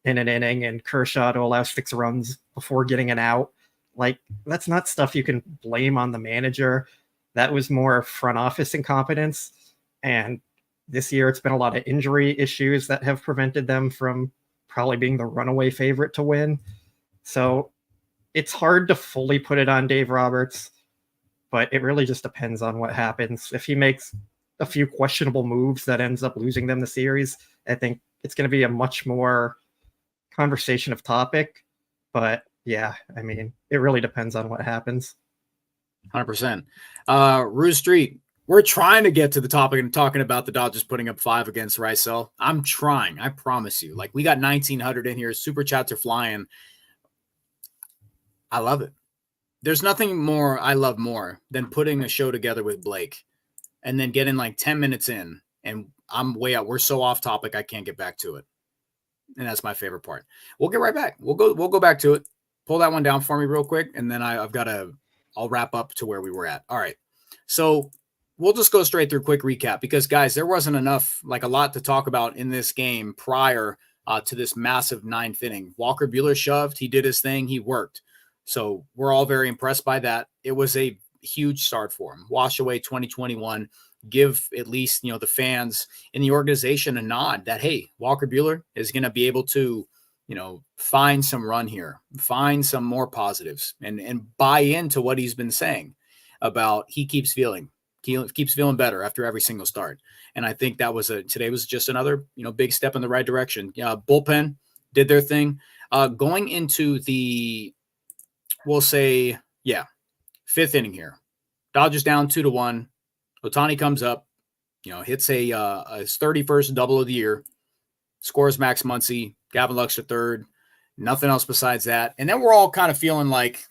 in an inning and Kershaw to allow 6 runs before getting an out. Like, that's not stuff you can blame on the manager. That was more front office incompetence. And this year it's been a lot of injury issues that have prevented them from probably being the runaway favorite to win. So it's hard to fully put it on Dave Roberts, but it really just depends on what happens. If he makes a few questionable moves that ends up losing them the series, I think it's going to be a much more conversation of topic. But yeah, I mean, it really depends on what happens. 100%. Ruse Street, we're trying to get to the topic and talking about the Dodgers putting up 5 against Rysel. I'm trying, I promise you. Like, we got 1,900 in here. Super chats are flying. I love it. There's nothing more I love more than putting a show together with Blake and then getting like 10 minutes in and I'm way out. We're so off topic, I can't get back to it. And that's my favorite part. We'll get right back. We'll go back to it. Pull that one down for me real quick. And then I'll wrap up to where we were at. All right. So we'll just go straight through a quick recap because, guys, there wasn't a lot to talk about in this game prior to this massive 9th inning. Walker Buehler shoved. He did his thing. He worked. So we're all very impressed by that. It was a huge start for him. Wash away 2021. Give at least, the fans in the organization a nod that, hey, Walker Buehler is going to be able to, find some run here, find some more positives and buy into what he's been saying. about he keeps feeling better after every single start. And I think that today was just another, big step in the right direction. Bullpen did their thing. Going into we'll say, fifth inning here. Dodgers down 2-1. Ohtani comes up, hits his 31st double of the year, scores Max Muncy, Gavin Lux to third, nothing else besides that. And then we're all kind of feeling like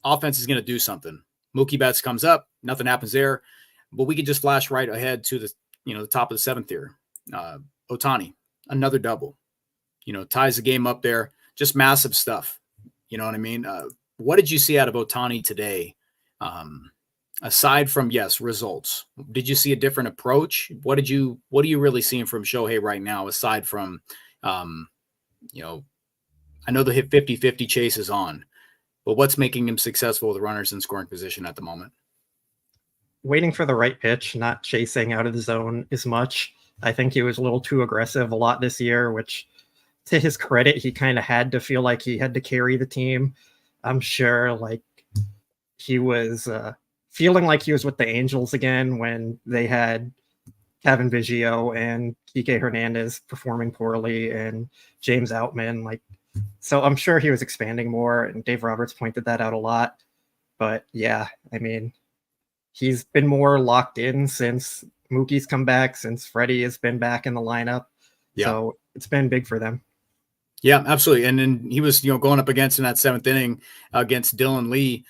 offense is going to do something. Mookie Betts comes up, nothing happens there, but we could just flash right ahead to the top of the seventh here. Ohtani, another double, ties the game up there, just massive stuff. You know what I mean? What did you see out of Ohtani today? Aside from, results, did you see a different approach? What are you really seeing from Shohei right now, aside from, I know the hit 50-50 chase is on, but what's making him successful with runners in scoring position at the moment? Waiting for the right pitch, not chasing out of the zone as much. I think he was a little too aggressive a lot this year, which to his credit, he kind of had to feel like he had to carry the team. I'm sure he was feeling like he was with the Angels again when they had Kevin Biggio and Kike Hernandez performing poorly and James Outman. So I'm sure he was expanding more, and Dave Roberts pointed that out a lot. But yeah, I mean, he's been more locked in since Mookie's come back, since Freddie has been back in the lineup. Yeah. So it's been big for them. Yeah, absolutely. And then he was, going up against in that seventh inning against Dylan Lee,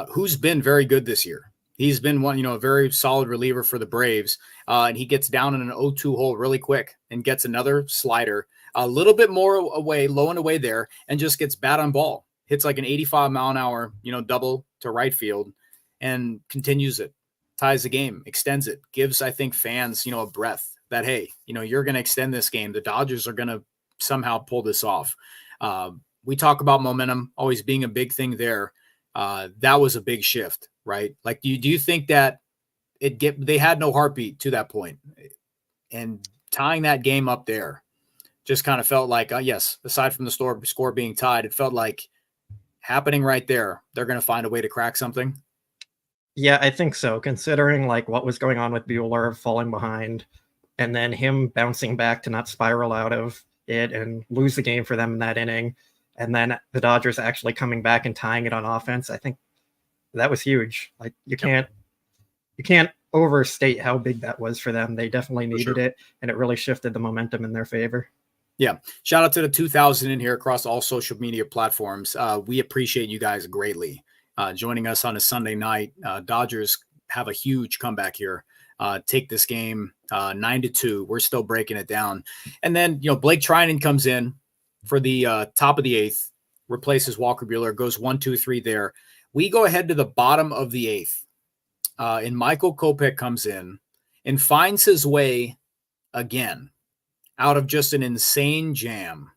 who's been very good this year. He's been a very solid reliever for the Braves. And he gets down in an 0-2 hole really quick and gets another slider, a little bit more away, low and away there, and just gets bat on ball. Hits like an 85-mile-an-hour, double to right field and continues it, ties the game, extends it, gives, I think, fans, a breath that, hey, you're going to extend this game. The Dodgers are going to somehow pull this off. We talk about momentum always being a big thing there. That was a big shift, right? Do you think that they had no heartbeat to that point, and tying that game up there just kind of felt like, yes, aside from the score being tied, it felt like happening right there. They're going to find a way to crack something. Yeah, I think so. Considering what was going on with Buehler falling behind and then him bouncing back to not spiral out of it and lose the game for them in that inning, and then the Dodgers actually coming back and tying it on offense, I think that was huge. You can't overstate how big that was for them. They definitely needed it, and it really shifted the momentum in their favor. Yeah. Shout out to the 2000 in here across all social media platforms. We appreciate you guys greatly joining us on a Sunday night. Dodgers have a huge comeback here. Take this game 9-2. We're still breaking it down. And then, Blake Trinan comes in for the top of the eighth, replaces Walker Buehler, goes 1-2-3 there. We go ahead to the bottom of the eighth. And Michael Kopech comes in and finds his way again out of just an insane jam.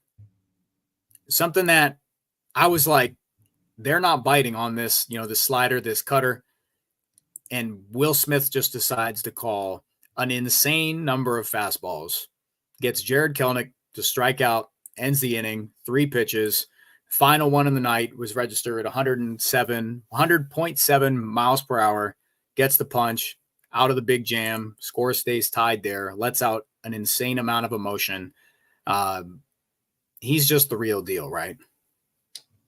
Something that I was like, they're not biting on this, the slider, this cutter. And Will Smith just decides to call an insane number of fastballs, gets Jared Kelenic to strike out, ends the inning, 3 pitches. Final one in the night was registered at 100.7 miles per hour, gets the punch out of the big jam, score stays tied there, lets out an insane amount of emotion. He's just the real deal, right?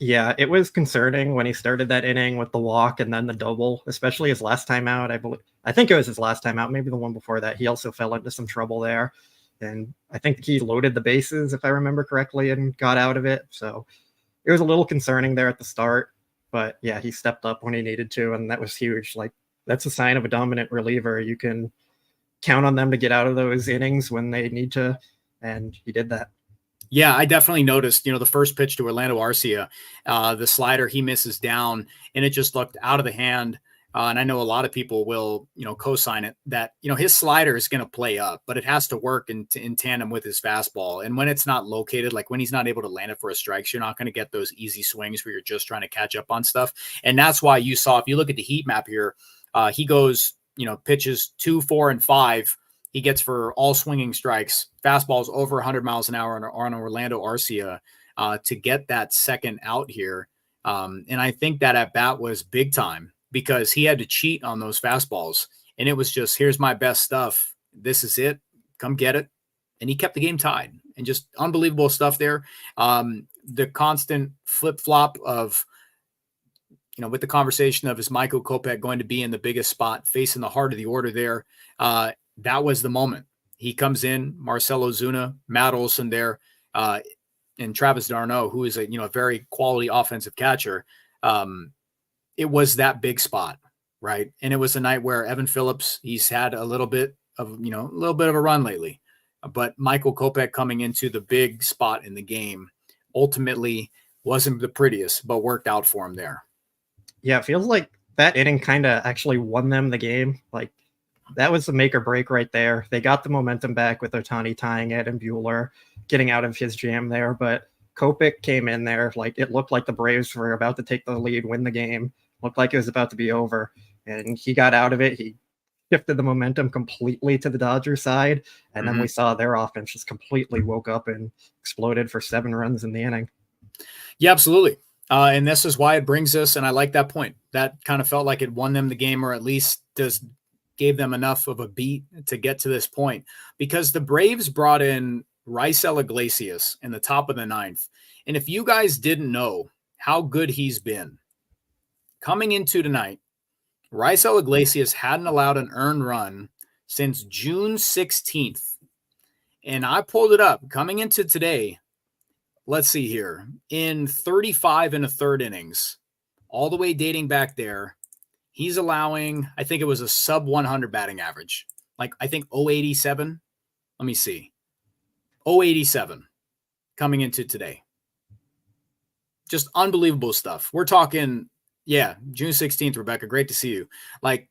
Yeah, it was concerning when he started that inning with the walk and then the double, especially his last time out. I think it was his last time out, maybe the one before that. He also fell into some trouble there. And I think he loaded the bases, if I remember correctly, and got out of it. So it was a little concerning there at the start. But yeah, he stepped up when he needed to, and that was huge. That's a sign of a dominant reliever. You can count on them to get out of those innings when they need to, and he did that. Yeah, I definitely noticed, the first pitch to Orlando Arcia, the slider he misses down, and it just looked out of the hand. And I know a lot of people will, co-sign it that, his slider is going to play up, but it has to work in tandem with his fastball. And when it's not located, when he's not able to land it for a strike, you're not going to get those easy swings where you're just trying to catch up on stuff. And that's why you saw, if you look at the heat map here, he goes, pitches 2, 4, and 5. He gets for all swinging strikes, fastballs over 100 miles an hour on Orlando Arcia to get that second out here. And I think that at bat was big time because he had to cheat on those fastballs. And it was just, here's my best stuff. This is it. Come get it. And he kept the game tied, and just unbelievable stuff there. The constant flip-flop of, with the conversation of, is Michael Kopech going to be in the biggest spot facing the heart of the order there? That was the moment. He comes in, Marcell Ozuna, Matt Olson there, and Travis d'Arnaud, who is a very quality offensive catcher. It was that big spot, right? And it was a night where Evan Phillips, he's had a little bit of a run lately, but Michael Kopech coming into the big spot in the game ultimately wasn't the prettiest, but worked out for him there. Yeah, it feels like that inning kind of actually won them the game. Like, that was the make or break right there. They got the momentum back with Ohtani tying it and Buehler getting out of his jam there. But Kopech came in there. Like, it looked like the Braves were about to take the lead, win the game. Looked like it was about to be over. And he got out of it. He shifted the momentum completely to the Dodgers side. And then we saw their offense just completely woke up and exploded for 7 runs in the inning. Yeah, absolutely. And this is why it brings us, and I like that point. That kind of felt like it won them the game, or at least just gave them enough of a beat to get to this point, because the Braves brought in Raisel Iglesias in the top of the 9th. And if you guys didn't know how good he's been coming into tonight, Raisel Iglesias hadn't allowed an earned run since June 16th. And I pulled it up coming into today. Let's see here. In 35 and a third innings, all the way dating back there, he's allowing, I think it was a sub 100 batting average. Like, I think 087. Let me see. 087 coming into today. Just unbelievable stuff. We're talking, June 16th, Rebecca, great to see you. Like,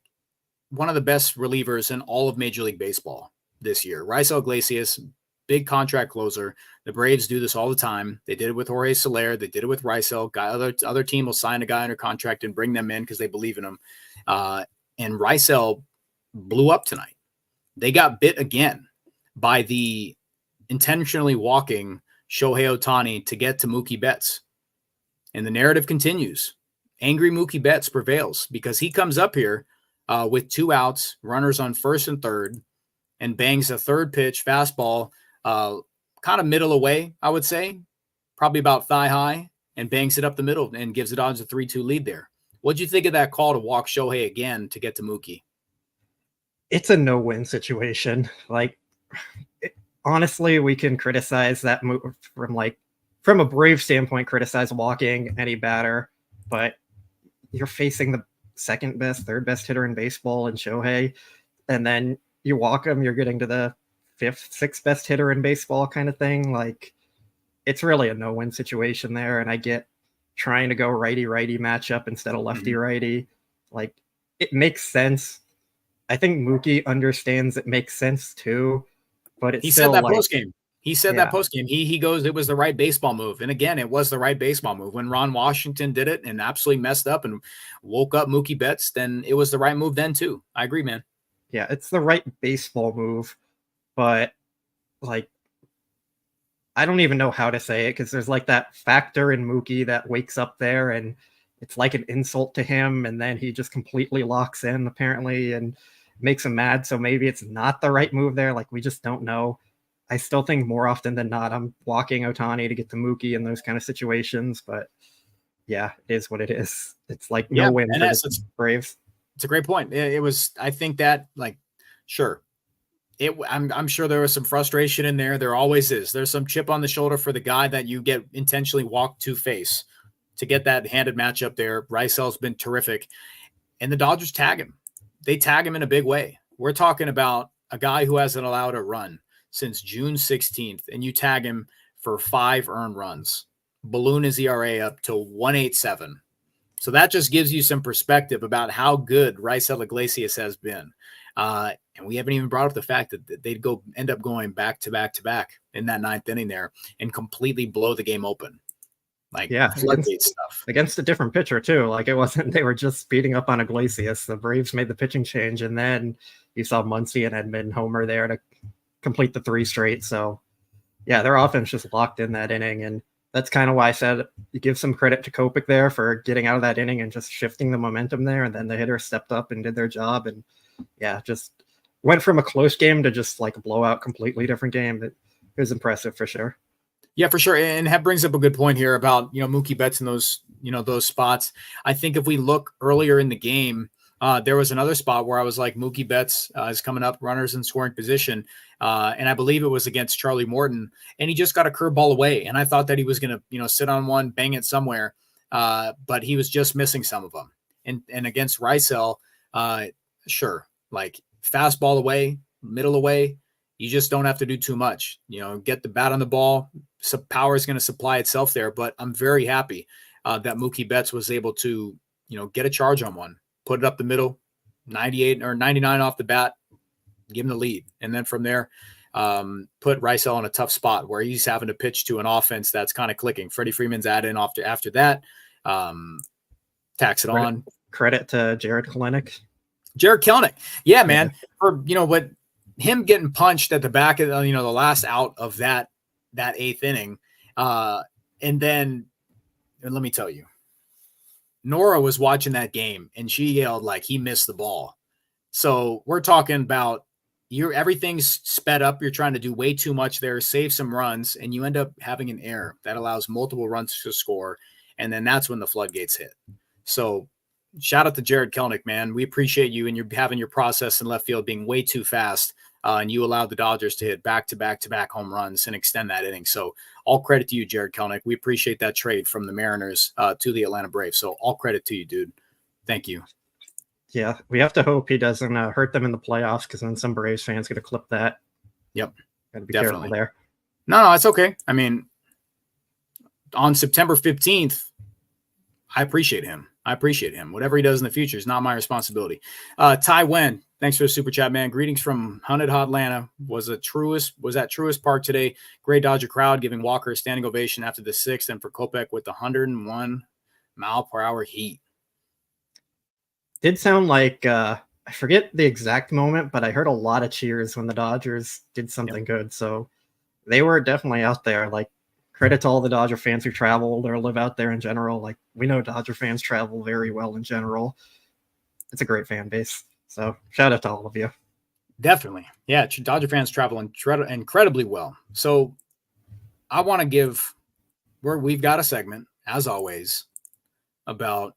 one of the best relievers in all of Major League Baseball this year. Raisel Iglesias, big contract closer. The Braves do this all the time. They did it with Jorge Soler. They did it with Raisel. Other team will sign a guy under contract and bring them in because they believe in him. And Raisel blew up tonight. They got bit again by the intentionally walking Shohei Ohtani to get to Mookie Betts. And the narrative continues. Angry Mookie Betts prevails because he comes up here with 2 outs, runners on first and third, and bangs a third pitch fastball, kind of middle away, I would say, probably about thigh high, and bangs it up the middle and gives the Dodgers a 3-2 lead there. What'd you think of that call to walk Shohei again to get to Mookie? It's a no-win situation. Like, honestly, we can criticize that move from a Brave standpoint, criticize walking any batter, but you're facing the second best, third best hitter in baseball in Shohei, and then you walk him, you're getting to the 5th, 6th best hitter in baseball kind of thing. Like, it's really a no-win situation there. And I get trying to go righty-righty matchup instead of lefty-righty. Like, it makes sense. I think Mookie understands it makes sense too, but it's said that like, post-game. He said that post-game. He goes, it was the right baseball move. And again, it was the right baseball move. When Ron Washington did it and absolutely messed up and woke up Mookie Betts, then it was the right move then too. I agree, man. Yeah, it's the right baseball move, but like, I don't even know how to say it because there's like that factor in Mookie that wakes up there and it's like an insult to him, and then he just completely locks in apparently and makes him mad. So maybe it's not the right move there. Like, we just don't know. I still think more often than not, I'm walking Ohtani to get to Mookie in those kind of situations. But yeah, it is what it is. It's like no win for the Braves. It's a great point. It was, I think that, like, sure. I'm sure there was some frustration in there. There always is. There's some chip on the shoulder for the guy that you get intentionally walked to face to get that handed matchup there. Raisel's been terrific. And the Dodgers tag him. They tag him in a big way. We're talking about a guy who hasn't allowed a run since June 16th, and you tag him for 5 earned runs. Balloon his ERA up to 1.87. So that just gives you some perspective about how good Raisel Iglesias has been. And we haven't even brought up the fact that they'd end up going back to back to back in that 9th inning there and completely blow the game open. Like, floodgate stuff. Against a different pitcher too. Like, it wasn't, they were just speeding up on Iglesias. The Braves made the pitching change, and then you saw Muncy and Edman homer there to complete the 3 straight. So yeah, their offense just locked in that inning. And That's kind of why I said you give some credit to Kopech there for getting out of that inning and just shifting the momentum there. And then the hitter stepped up and did their job. And yeah, just went from a close game to just like a blowout, completely different game. It was impressive for sure. Yeah, for sure. And that brings up a good point here about, Mookie Betts in those, those spots. I think if we look earlier in the game, there was another spot where I was like, Mookie Betts is coming up, runners in scoring position. And I believe it was against Charlie Morton, and he just got a curveball away. And I thought that he was going to, sit on one, bang it somewhere. But he was just missing some of them. And against Rysel, sure, like fastball away, middle away, you just don't have to do too much. Get the bat on the ball. So power is going to supply itself there. But I'm very happy that Mookie Betts was able to, get a charge on one, put it up the middle, 98 or 99 off the bat, give him the lead. And then from there, put Rysel in a tough spot where he's having to pitch to an offense that's kind of clicking. Freddie Freeman's added in after that. Tax it on. Credit to Jared Kelenic. Jared Kelenic. Yeah, man. For, what him getting punched at the back of, the last out of that 8th inning. And then, and let me tell you, Nora was watching that game and she yelled like he missed the ball. So we're talking about everything's sped up. You're trying to do way too much there, save some runs, and you end up having an error that allows multiple runs to score. And then that's when the floodgates hit. So shout out to Jared Kelenic, man. We appreciate you and you're having your process in left field being way too fast. And you allowed the Dodgers to hit back-to-back home runs and extend that inning. So all credit to you, Jared Kelenic. We appreciate that trade from the Mariners to the Atlanta Braves. So all credit to you, dude. Thank you. Yeah, we have to hope he doesn't hurt them in the playoffs, because then some Braves fans going to clip that. Yep. Got to be careful there. No, it's okay. I mean, on September 15th, I appreciate him. Whatever he does in the future is not my responsibility. Ty Wen, thanks for the super chat, man. Greetings from Hunted Hot Atlanta. Was at Truist Park today. Great Dodger crowd giving Walker a standing ovation after the 6th, and for Kopech with the 101 mile per hour heat. Did sound like I forget the exact moment, but I heard a lot of cheers when the Dodgers did something good. So they were definitely out there. Like, credit to all the Dodger fans who traveled or live out there in general. Like, we know Dodger fans travel very well in general. It's a great fan base. So shout out to all of you. Definitely. Yeah, Dodger fans travel incredibly well. So I want to we've got a segment, as always, about,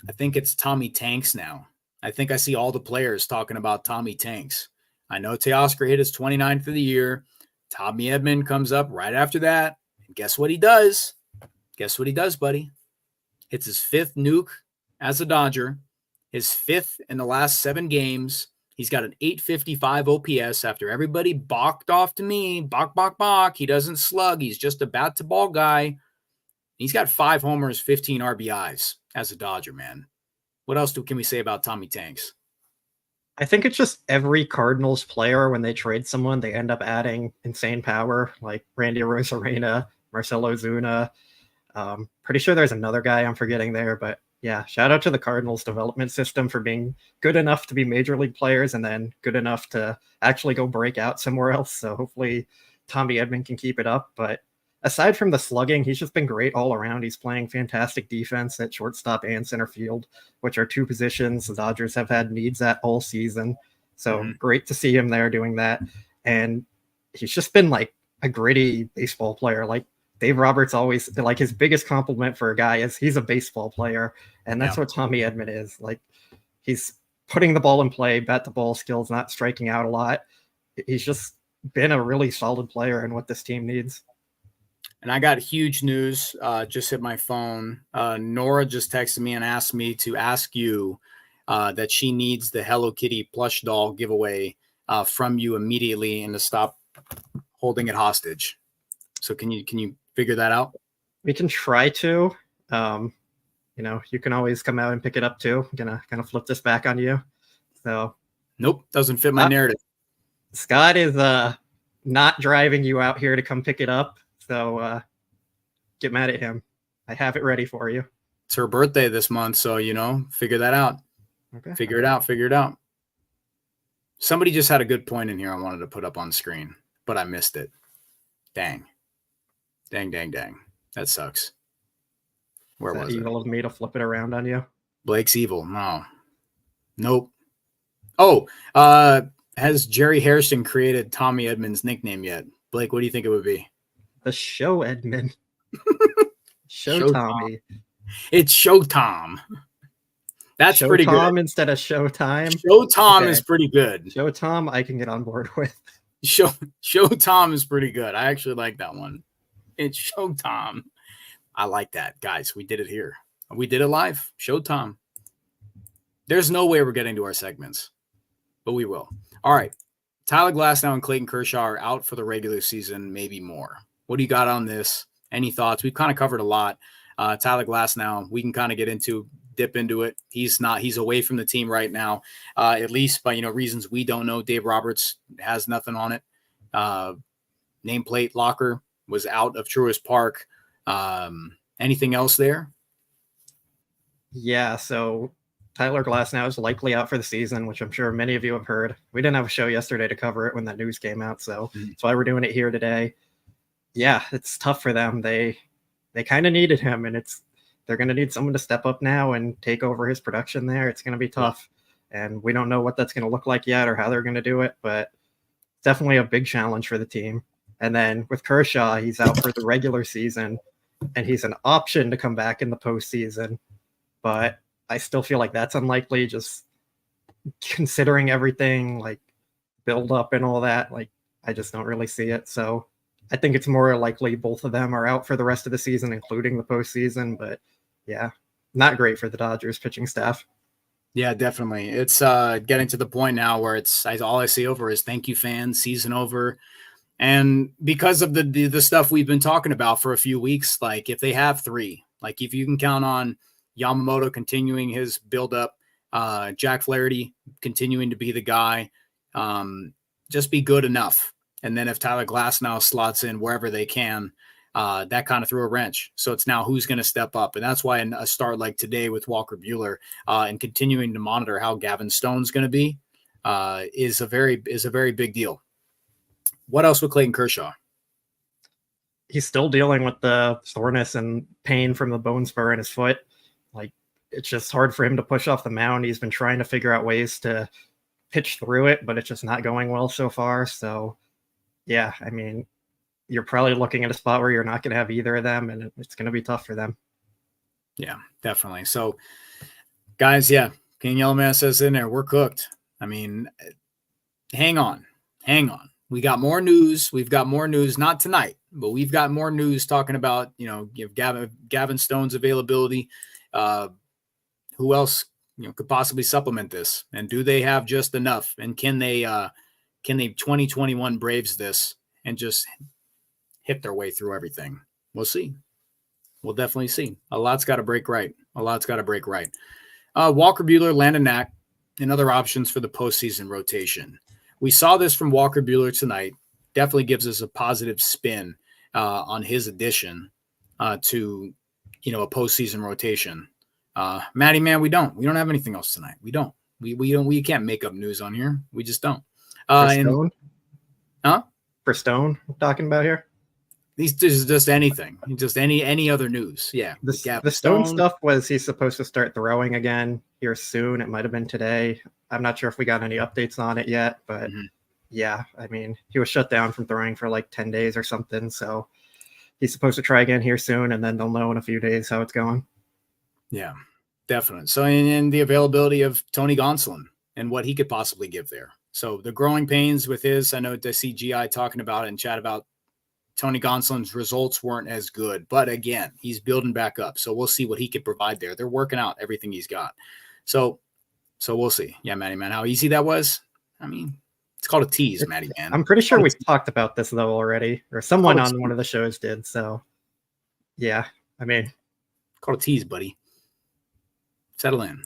I think it's Tommy Tanks now. I think I see all the players talking about Tommy Tanks. I know Teoscar hit his 29th of the year. Tommy Edman comes up right after that. And guess what he does? Guess what he does, buddy? It's his 5th nuke as a Dodger, his 5th in the last 7 games. He's got an 855 OPS after everybody balked off to me. Balk. He doesn't slug. He's just a bat-to-ball guy. He's got 5 homers, 15 RBIs as a Dodger, man. What else can we say about Tommy Tanks? I think it's just every Cardinals player, when they trade someone, they end up adding insane power, like Randy Arozarena, Marcell Ozuna. Pretty sure there's another guy I'm forgetting there, but yeah, shout out to the Cardinals development system for being good enough to be major league players and then good enough to actually go break out somewhere else. So hopefully Tommy Edman can keep it up. But aside from the slugging, he's just been great all around. He's playing fantastic defense at shortstop and center field, which are 2 positions the Dodgers have had needs at all season. So great to see him there doing that. And he's just been like a gritty baseball player. Like Dave Roberts always, like, his biggest compliment for a guy is he's a baseball player. And that's what Tommy Edman is. Like, he's putting the ball in play, bat to ball skills, not striking out a lot. He's just been a really solid player and what this team needs. And I got huge news. Just hit my phone. Nora just texted me and asked me to ask you that she needs the Hello Kitty plush doll giveaway from you immediately, and to stop holding it hostage. So can you figure that out? We can try to. You can always come out and pick it up too. I'm gonna kind of flip this back on you. So nope, doesn't fit my narrative. Scott is not driving you out here to come pick it up. So get mad at him. I have it ready for you. It's her birthday this month, so figure that out. Okay. Figure it out. Somebody just had a good point in here I wanted to put up on screen, but I missed it. Dang. That sucks. Where Is that was it? evil of me to flip it around on you? Blake's evil. No. Nope. Oh, has Jerry Hairston created Tommy Edman's nickname yet? Blake, what do you think it would be? The show, Edman. Show Show Tommy. It's Showtime. That's Show pretty Tom good. instead of Showtime. Showtime Okay. is pretty good. Show Tom, I can get on board with. Showtime is pretty good. I actually like that one. It's Showtime. I like that. Guys, we did it here. We did it live. Showtime. There's no way we're getting to our segments, but we will. All right. Tyler Glasnow and Clayton Kershaw are out for the regular season, maybe more. What do you got on this? Any thoughts? We've kind of covered a lot. Tyler Glasnow, we can kind of dip into it. He's away from the team right now, at least by, reasons we don't know. Dave Roberts has nothing on it. Nameplate locker was out of Truist Park. Anything else there? Yeah, so Tyler Glasnow is likely out for the season, which I'm sure many of you have heard. We didn't have a show yesterday to cover it when that news came out, so that's why we're doing it here today. Yeah, it's tough for them. They kind of needed him, and they're going to need someone to step up now and take over his production there. It's going to be tough, and we don't know what that's going to look like yet or how they're going to do it, but it's definitely a big challenge for the team. And then with Kershaw, he's out for the regular season, and he's an option to come back in the postseason, but I still feel like that's unlikely, just considering everything, like build up and all that. Like, I just don't really see it. So I think it's more likely both of them are out for the rest of the season, including the postseason. But yeah, not great for the Dodgers pitching staff. Yeah, definitely. It's getting to the point now where all I see over is thank you, fans, season over. And because of the stuff we've been talking about for a few weeks, like if they have three, like if you can count on Yamamoto continuing his buildup, Jack Flaherty continuing to be the guy, just be good enough. And then if Tyler Glasnow slots in wherever they can, that kind of threw a wrench. So it's now who's going to step up. And that's why a start like today with Walker Buehler and continuing to monitor how Gavin Stone's going to be is a very big deal. What else with Clayton Kershaw? He's still dealing with the soreness and pain from the bone spur in his foot. Like, it's just hard for him to push off the mound. He's been trying to figure out ways to pitch through it, but it's just not going well so far. So, yeah, I mean, you're probably looking at a spot where you're not going to have either of them, and it's going to be tough for them. Yeah, definitely. So, guys, yeah, King Yellowman says in there, we're cooked. I mean, hang on. We got more news. We've got more news, not tonight, but we've got more news talking about, Gavin Stone's availability. Who else, could possibly supplement this? And do they have just enough? And can they 2021 Braves this and just hit their way through everything? We'll see. We'll definitely see. A lot's got to break right. Walker Buehler, Landon, Knack, and other options for the postseason rotation. We saw this from Walker Buehler tonight. Definitely gives us a positive spin on his addition to, a postseason rotation. Matty, man, we don't have anything else tonight. We don't. We can't make up news on here. We just don't. For Stone? Huh? For Stone, we're talking about here? This is just anything. Just any other news. Yeah. The Stone stuff was he's supposed to start throwing again here soon. It might have been today. I'm not sure if we got any updates on it yet, but yeah, I mean, he was shut down from throwing for like 10 days or something. So he's supposed to try again here soon, and then they'll know in a few days how it's going. Yeah, definitely. So in the availability of Tony Gonsolin and what he could possibly give there. So the growing pains with I know to see GI talking about it and chat about Tony Gonsolin's results weren't as good, but again, he's building back up. So we'll see what he could provide there. They're working out everything he's got. So we'll see. Yeah, Matty, man, how easy that was. I mean, it's called a tease, Matty, man. I'm pretty sure we talked about this though already, or someone on one of the shows did. So yeah, I mean, called a tease, buddy. Settle in.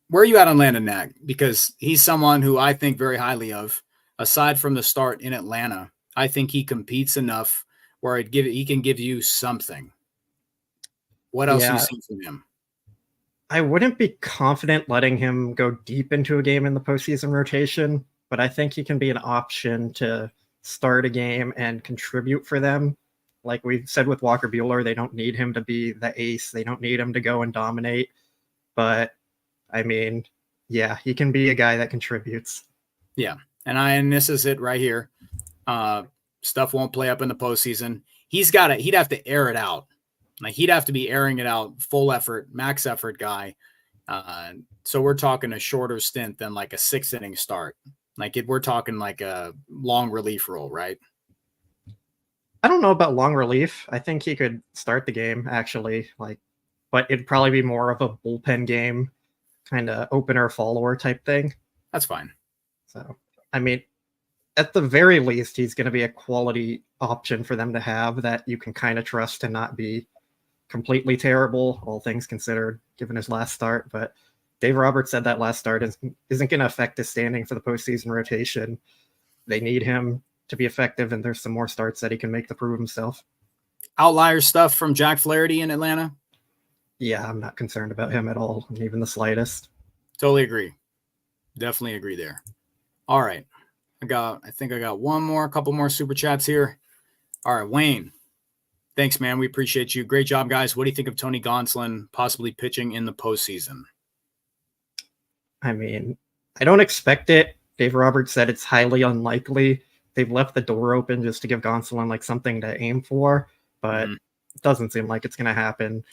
Where are you at on Landon Knack? Because he's someone who I think very highly of. Aside from the start in Atlanta, I think he competes enough where he can give you something. What else have you seen from him? I wouldn't be confident letting him go deep into a game in the postseason rotation, but I think he can be an option to start a game and contribute for them Like we said with Walker Buehler, they don't need him to be the ace. They don't need him to go and dominate. But I mean, yeah, he can be a guy that contributes. Yeah. And this is it right here. Stuff won't play up in the postseason. He'd have to air it out. Like he'd have to be airing it out, full effort, max effort guy. So we're talking a shorter stint than like a 6-inning start. We're talking like a long relief role, right? I don't know about long relief. I think he could start the game actually, but it'd probably be more of a bullpen game, kind of opener follower type thing. That's fine. So, I mean, at the very least, he's going to be a quality option for them to have that you can kind of trust to not be completely terrible, all things considered, given his last start. But Dave Roberts said that last start isn't going to affect his standing for the postseason rotation. They need him to be effective, and there's some more starts that he can make to prove himself. Outlier stuff from Jack Flaherty in Atlanta? Yeah, I'm not concerned about him at all, even the slightest. Totally agree. Definitely agree there. All right. I think I got a couple more super chats here. All right, Wayne. Thanks, man. We appreciate you. Great job, guys. What do you think of Tony Gonsolin possibly pitching in the postseason? I mean, I don't expect it. Dave Roberts said it's highly unlikely. They've left the door open just to give Gonsolin like something to aim for, but it doesn't seem like it's going to happen.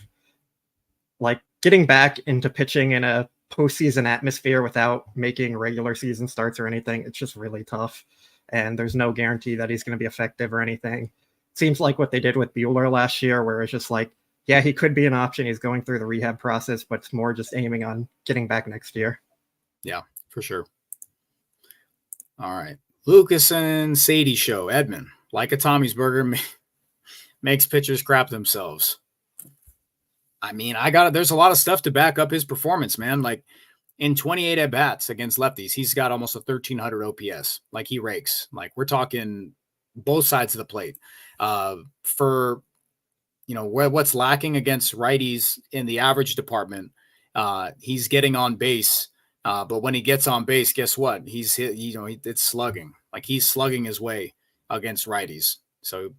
Like getting back into pitching in a postseason atmosphere without making regular season starts or anything, it's just really tough. And there's no guarantee that he's going to be effective or anything. Seems like what they did with Buehler last year, where it's just like, yeah, he could be an option. He's going through the rehab process, but it's more just aiming on getting back next year. Yeah, for sure. All right. Lucas and Sadie show. Edman, like a Tommy's Burger, makes pitchers crap themselves. I mean, there's a lot of stuff to back up his performance, man. Like in 28 at-bats against lefties, he's got almost a 1,300 OPS. Like he rakes. Like we're talking both sides of the plate. For, what's lacking against righties in the average department, he's getting on base. But when he gets on base, guess what? It's slugging. Like he's slugging his way against righties. So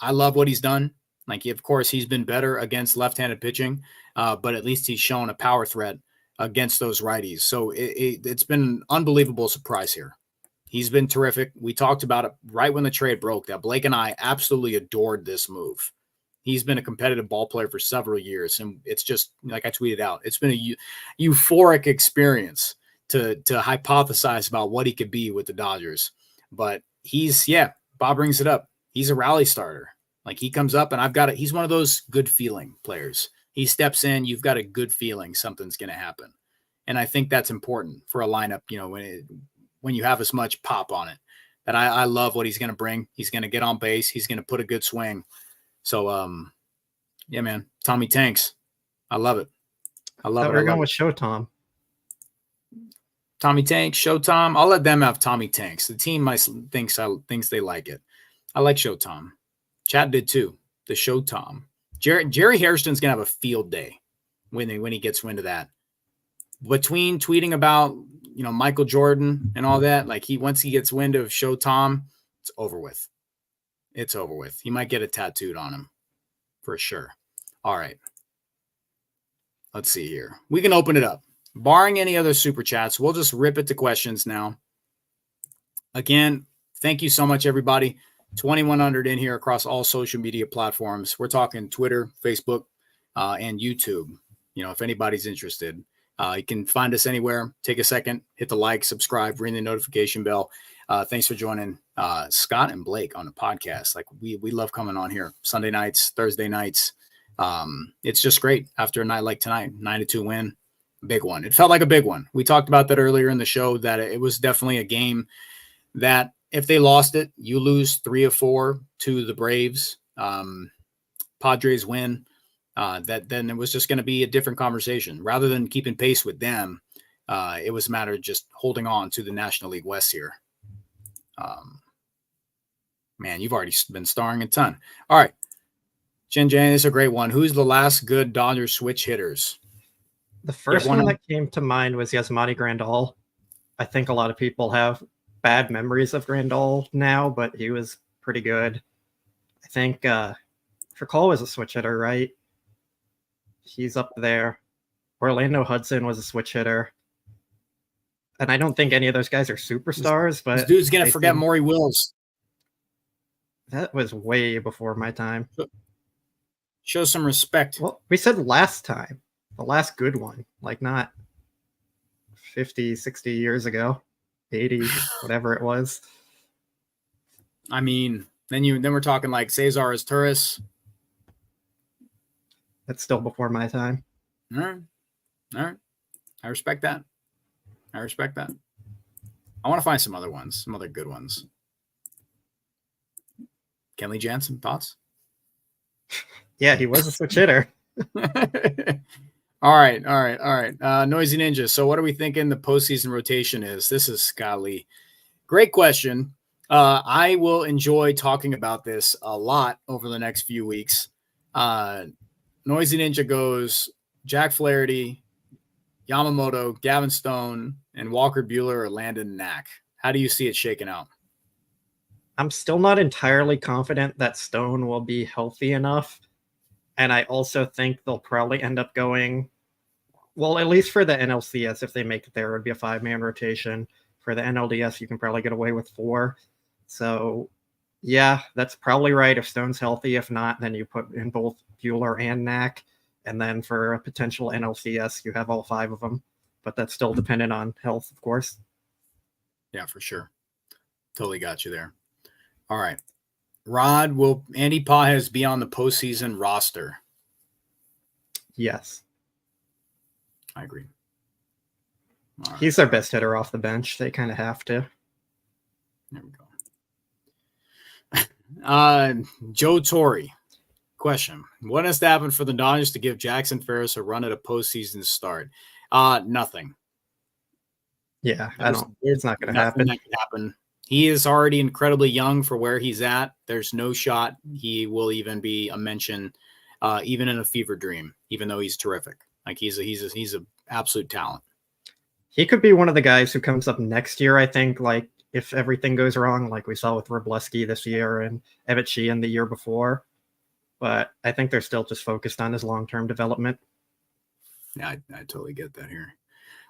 I love what he's done. Like, of course, he's been better against left-handed pitching, but at least he's shown a power threat against those righties. So it's been an unbelievable surprise here. He's been terrific. We talked about it right when the trade broke that Blake and I absolutely adored this move. He's been a competitive ball player for several years, and it's just, like I tweeted out, it's been a euphoric experience to hypothesize about what he could be with the Dodgers. But Bob brings it up. He's a rally starter. Like he comes up and he's one of those good feeling players. He steps in, you've got a good feeling something's going to happen. And I think that's important for a lineup, when you have as much pop on it. That I love what he's going to bring. He's going to get on base. He's going to put a good swing. So, yeah, man, Tommy Tanks. I love it. I love it. We're going with Showtime. Tommy Tanks, Showtime. I'll let them have Tommy Tanks. The team thinks they like it. I like Showtime. Chad did too. The Showtime. Jerry Hairston's gonna have a field day when he gets wind of that. Between tweeting about Michael Jordan and all that, like once he gets wind of Showtime, it's over with. It's over with. He might get it tattooed on him for sure. All right. Let's see here. We can open it up. Barring any other super chats, we'll just rip it to questions now. Again, thank you so much, everybody. 2,100 in here across all social media platforms. We're talking Twitter, Facebook, and YouTube. If anybody's interested, you can find us anywhere. Take a second, hit the like, subscribe, ring the notification bell. Thanks for joining Scott and Blake on the podcast. Like we love coming on here Sunday nights, Thursday nights. It's just great after a night like tonight, 9-2 win, big one. It felt like a big one. We talked about that earlier in the show, that it was definitely a game that if they lost it, you lose 3 of 4 to the Braves. Padres win. Then it was just going to be a different conversation. Rather than keeping pace with them, it was a matter of just holding on to the National League West here. Man, you've already been starring a ton. All right. Jen Jan is a great one. Who's the last good Dodgers switch hitters? The first one that came to mind was Yasmani Grandal. I think a lot of people have bad memories of Grandal now, but he was pretty good. I think Foucault was a switch hitter, right? He's up there. Orlando Hudson was a switch hitter. And I don't think any of those guys are superstars, but This dude's going to forget Maury Wills. That was way before my time. Show some respect. Well, we said last time. The last good one. Like not 50, 60 years ago. 80, whatever it was. I mean, then we're talking like Cesar Turris. That's still before my time. All right. I respect that. I want to find some other ones, some other good ones. Kenley Jansen, thoughts? Yeah, he was a switch hitter. All right. Noisy Ninja. So what are we thinking the postseason rotation is? This is Scott Lee. Great question. I will enjoy talking about this a lot over the next few weeks. Noisy Ninja goes Jack Flaherty, Yamamoto, Gavin Stone, and Walker Buehler or Landon Knack. How do you see it shaking out? I'm still not entirely confident that Stone will be healthy enough. And I also think they'll probably end up going, well, at least for the NLCS, if they make it there, it would be a 5-man rotation. For the NLDS, you can probably get away with 4. So, yeah, that's probably right if Stone's healthy. If not, then you put in both Buehler and Knack. And then for a potential NLCS, you have all 5 of them. But that's still dependent on health, of course. Yeah, for sure. Totally got you there. All right. Rod, will Andy Pages be on the postseason roster? Yes. I agree. He's their best hitter off the bench. They kind of have to. There we go. Joe Torre. Question. What has to happen for the Dodgers to give Jackson Ferris a run at a postseason start? Nothing. Yeah, it's not going to happen. That can happen. He is already incredibly young for where he's at. There's no shot he will even be a mention, even in a fever dream, even though he's terrific. Like he's a absolute talent. He could be one of the guys who comes up next year, I think, like if everything goes wrong, like we saw with Wroblewski this year and Evett Sheehan the year before. But I think they're still just focused on his long-term development. Yeah, I totally get that here.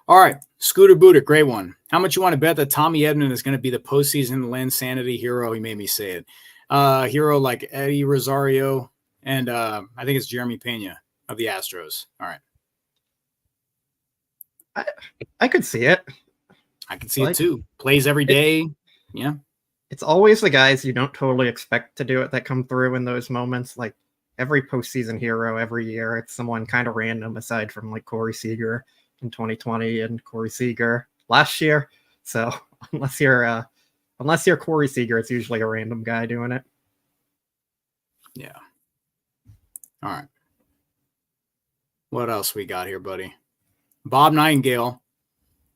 All right, Scooter Booter, great one. How much you want to bet that Tommy Edman is going to be the postseason Linsanity hero? He made me say it. Hero like Eddie Rosario and I think it's Jeremy Pena of the Astros. All right. I could see it. I can see it too. Plays every day. Yeah. It's always the guys you don't totally expect to do it that come through in those moments. Like every postseason hero every year, it's someone kind of random aside from like Corey Seager in 2020 and Corey Seager last year. So unless you're Corey Seager, it's usually a random guy doing it. Yeah. All right. What else we got here, buddy? Bob Nightingale,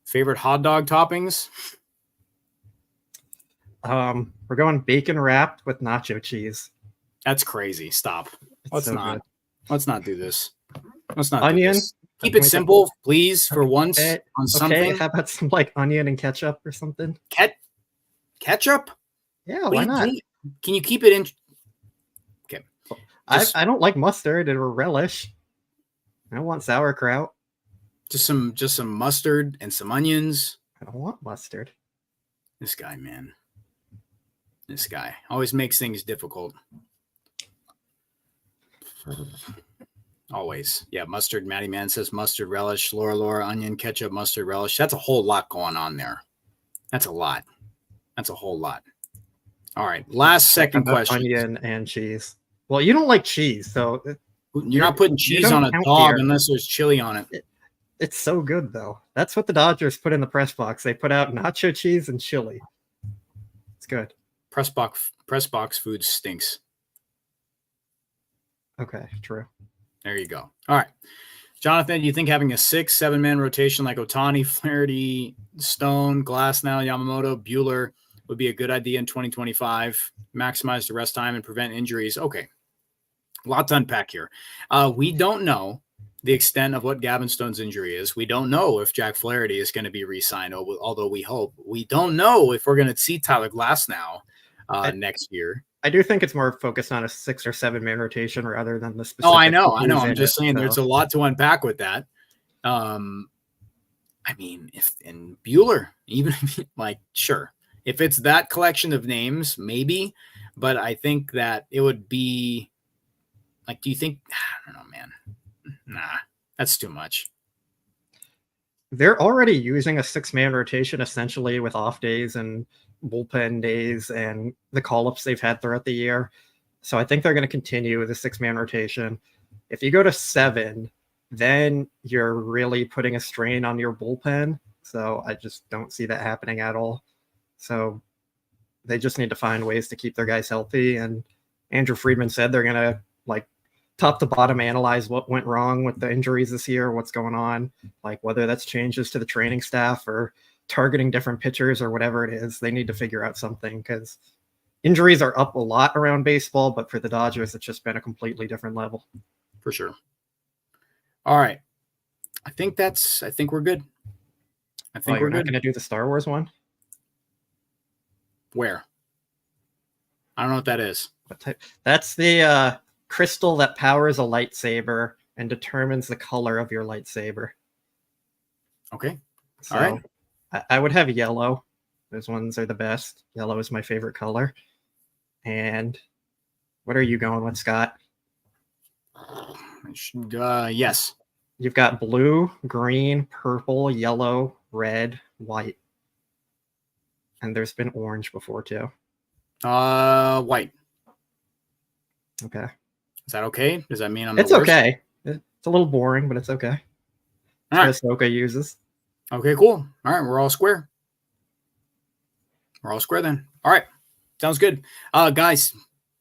favorite hot dog toppings? We're going bacon wrapped with nacho cheese. That's crazy. Stop. Let's so not. Good. Let's not do this. Let's not. Onion. Do this. Keep it simple, please, for once on something. Okay, how about some like onion and ketchup or something? Ketchup? Yeah, why not? Can you keep it in? Okay. I don't like mustard or relish. I don't want sauerkraut. Just some mustard and some onions. I don't want mustard. This guy, man. This guy always makes things difficult. Always. Yeah, mustard. Matty Man says mustard relish. Laura, onion, ketchup, mustard relish. That's a whole lot going on there. That's a lot. That's a whole lot. All right. Last second question. Onion and cheese. Well, you don't like cheese, so you're not putting cheese on a dog unless there's chili on it. It's so good, though. That's what the Dodgers put in the press box. They put out nacho cheese and chili. It's good. Press box food stinks. Okay, true. There you go. All right. Jonathan, do you think having a 6-7-man rotation like Ohtani, Flaherty, Stone, Glasnow, Yamamoto, Buehler would be a good idea in 2025? Maximize the rest time and prevent injuries. Okay. A lot to unpack here. We don't know the extent of what Gavin Stone's injury is. We don't know if Jack Flaherty is going to be re-signed, although we hope. We don't know if we're going to see Tyler Glasnow next year. I do think it's more focused on a 6 or 7 man rotation rather than the specific. Oh, I know. I'm in just it, saying so. there's a lot to unpack with that. I mean, if in Buehler, even like, sure, if it's that collection of names, maybe, but I think that it would be like, do you think, I don't know, man, nah, that's too much. They're already using a 6-man rotation essentially with off days and bullpen days and the call-ups they've had throughout the year. So I think they're going to continue with a 6-man rotation. If you go to 7, then you're really putting a strain on your bullpen. So I just don't see that happening at all. So they just need to find ways to keep their guys healthy. And Andrew Friedman said they're going to like top to bottom analyze what went wrong with the injuries this year, what's going on, like whether that's changes to the training staff or targeting different pitchers or whatever it is. They need to figure out something because injuries are up a lot around baseball, but for the Dodgers, it's just been a completely different level. For sure. All right. I think we're good. I think we're not good. going to do the Star Wars one? Where? I don't know what that is. What type? That's the crystal that powers a lightsaber and determines the color of your lightsaber. Okay. So all right. I would have yellow. Those ones are the best. Yellow is my favorite color. And what are you going with, Scott? Yes. You've got blue, green, purple, yellow, red, white. And there's been orange before too. White. Okay. Is that okay? Does that mean I'm It's the worst? okay. It's a little boring, but it's okay. That's what Ahsoka uses. Okay, cool. All right, we're all square. We're all square then. All right. Sounds good. Guys,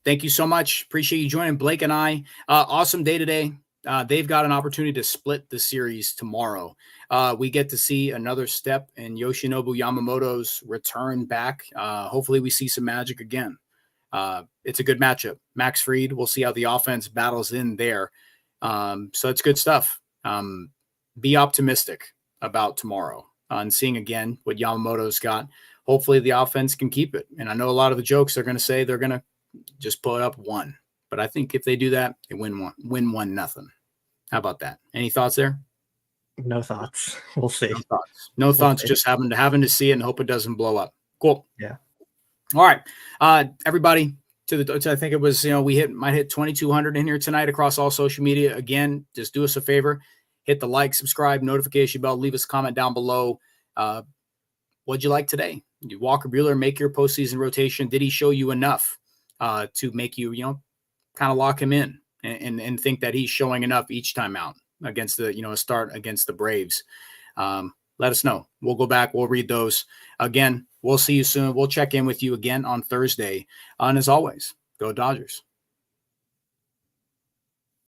thank you so much. Appreciate you joining Blake and I. Awesome day today. They've got an opportunity to split the series tomorrow. We get to see another step in Yoshinobu Yamamoto's return back. Hopefully we see some magic again. It's a good matchup. Max Fried, we'll see how the offense battles in there. So it's good stuff. Be optimistic about tomorrow and seeing again what Yamamoto's got. Hopefully the offense can keep it. And I know a lot of the jokes are going to say they're going to just put up 1. But I think if they do that, they win 1-0. How about that? Any thoughts there? No thoughts. We'll see. No thoughts. Just having to see it and hope it doesn't blow up. Cool. Yeah. All right. Everybody, I think it was, we might hit 2,200 in here tonight across all social media. Again, just do us a favor. Hit the like, subscribe, notification bell, leave us a comment down below. What'd you like today? Did Walker Buehler make your postseason rotation? Did he show you enough to make you, kind of lock him in and think that he's showing enough each time out against the, a start against the Braves? Let us know. We'll go back. We'll read those. Again, we'll see you soon. We'll check in with you again on Thursday. And as always, go Dodgers.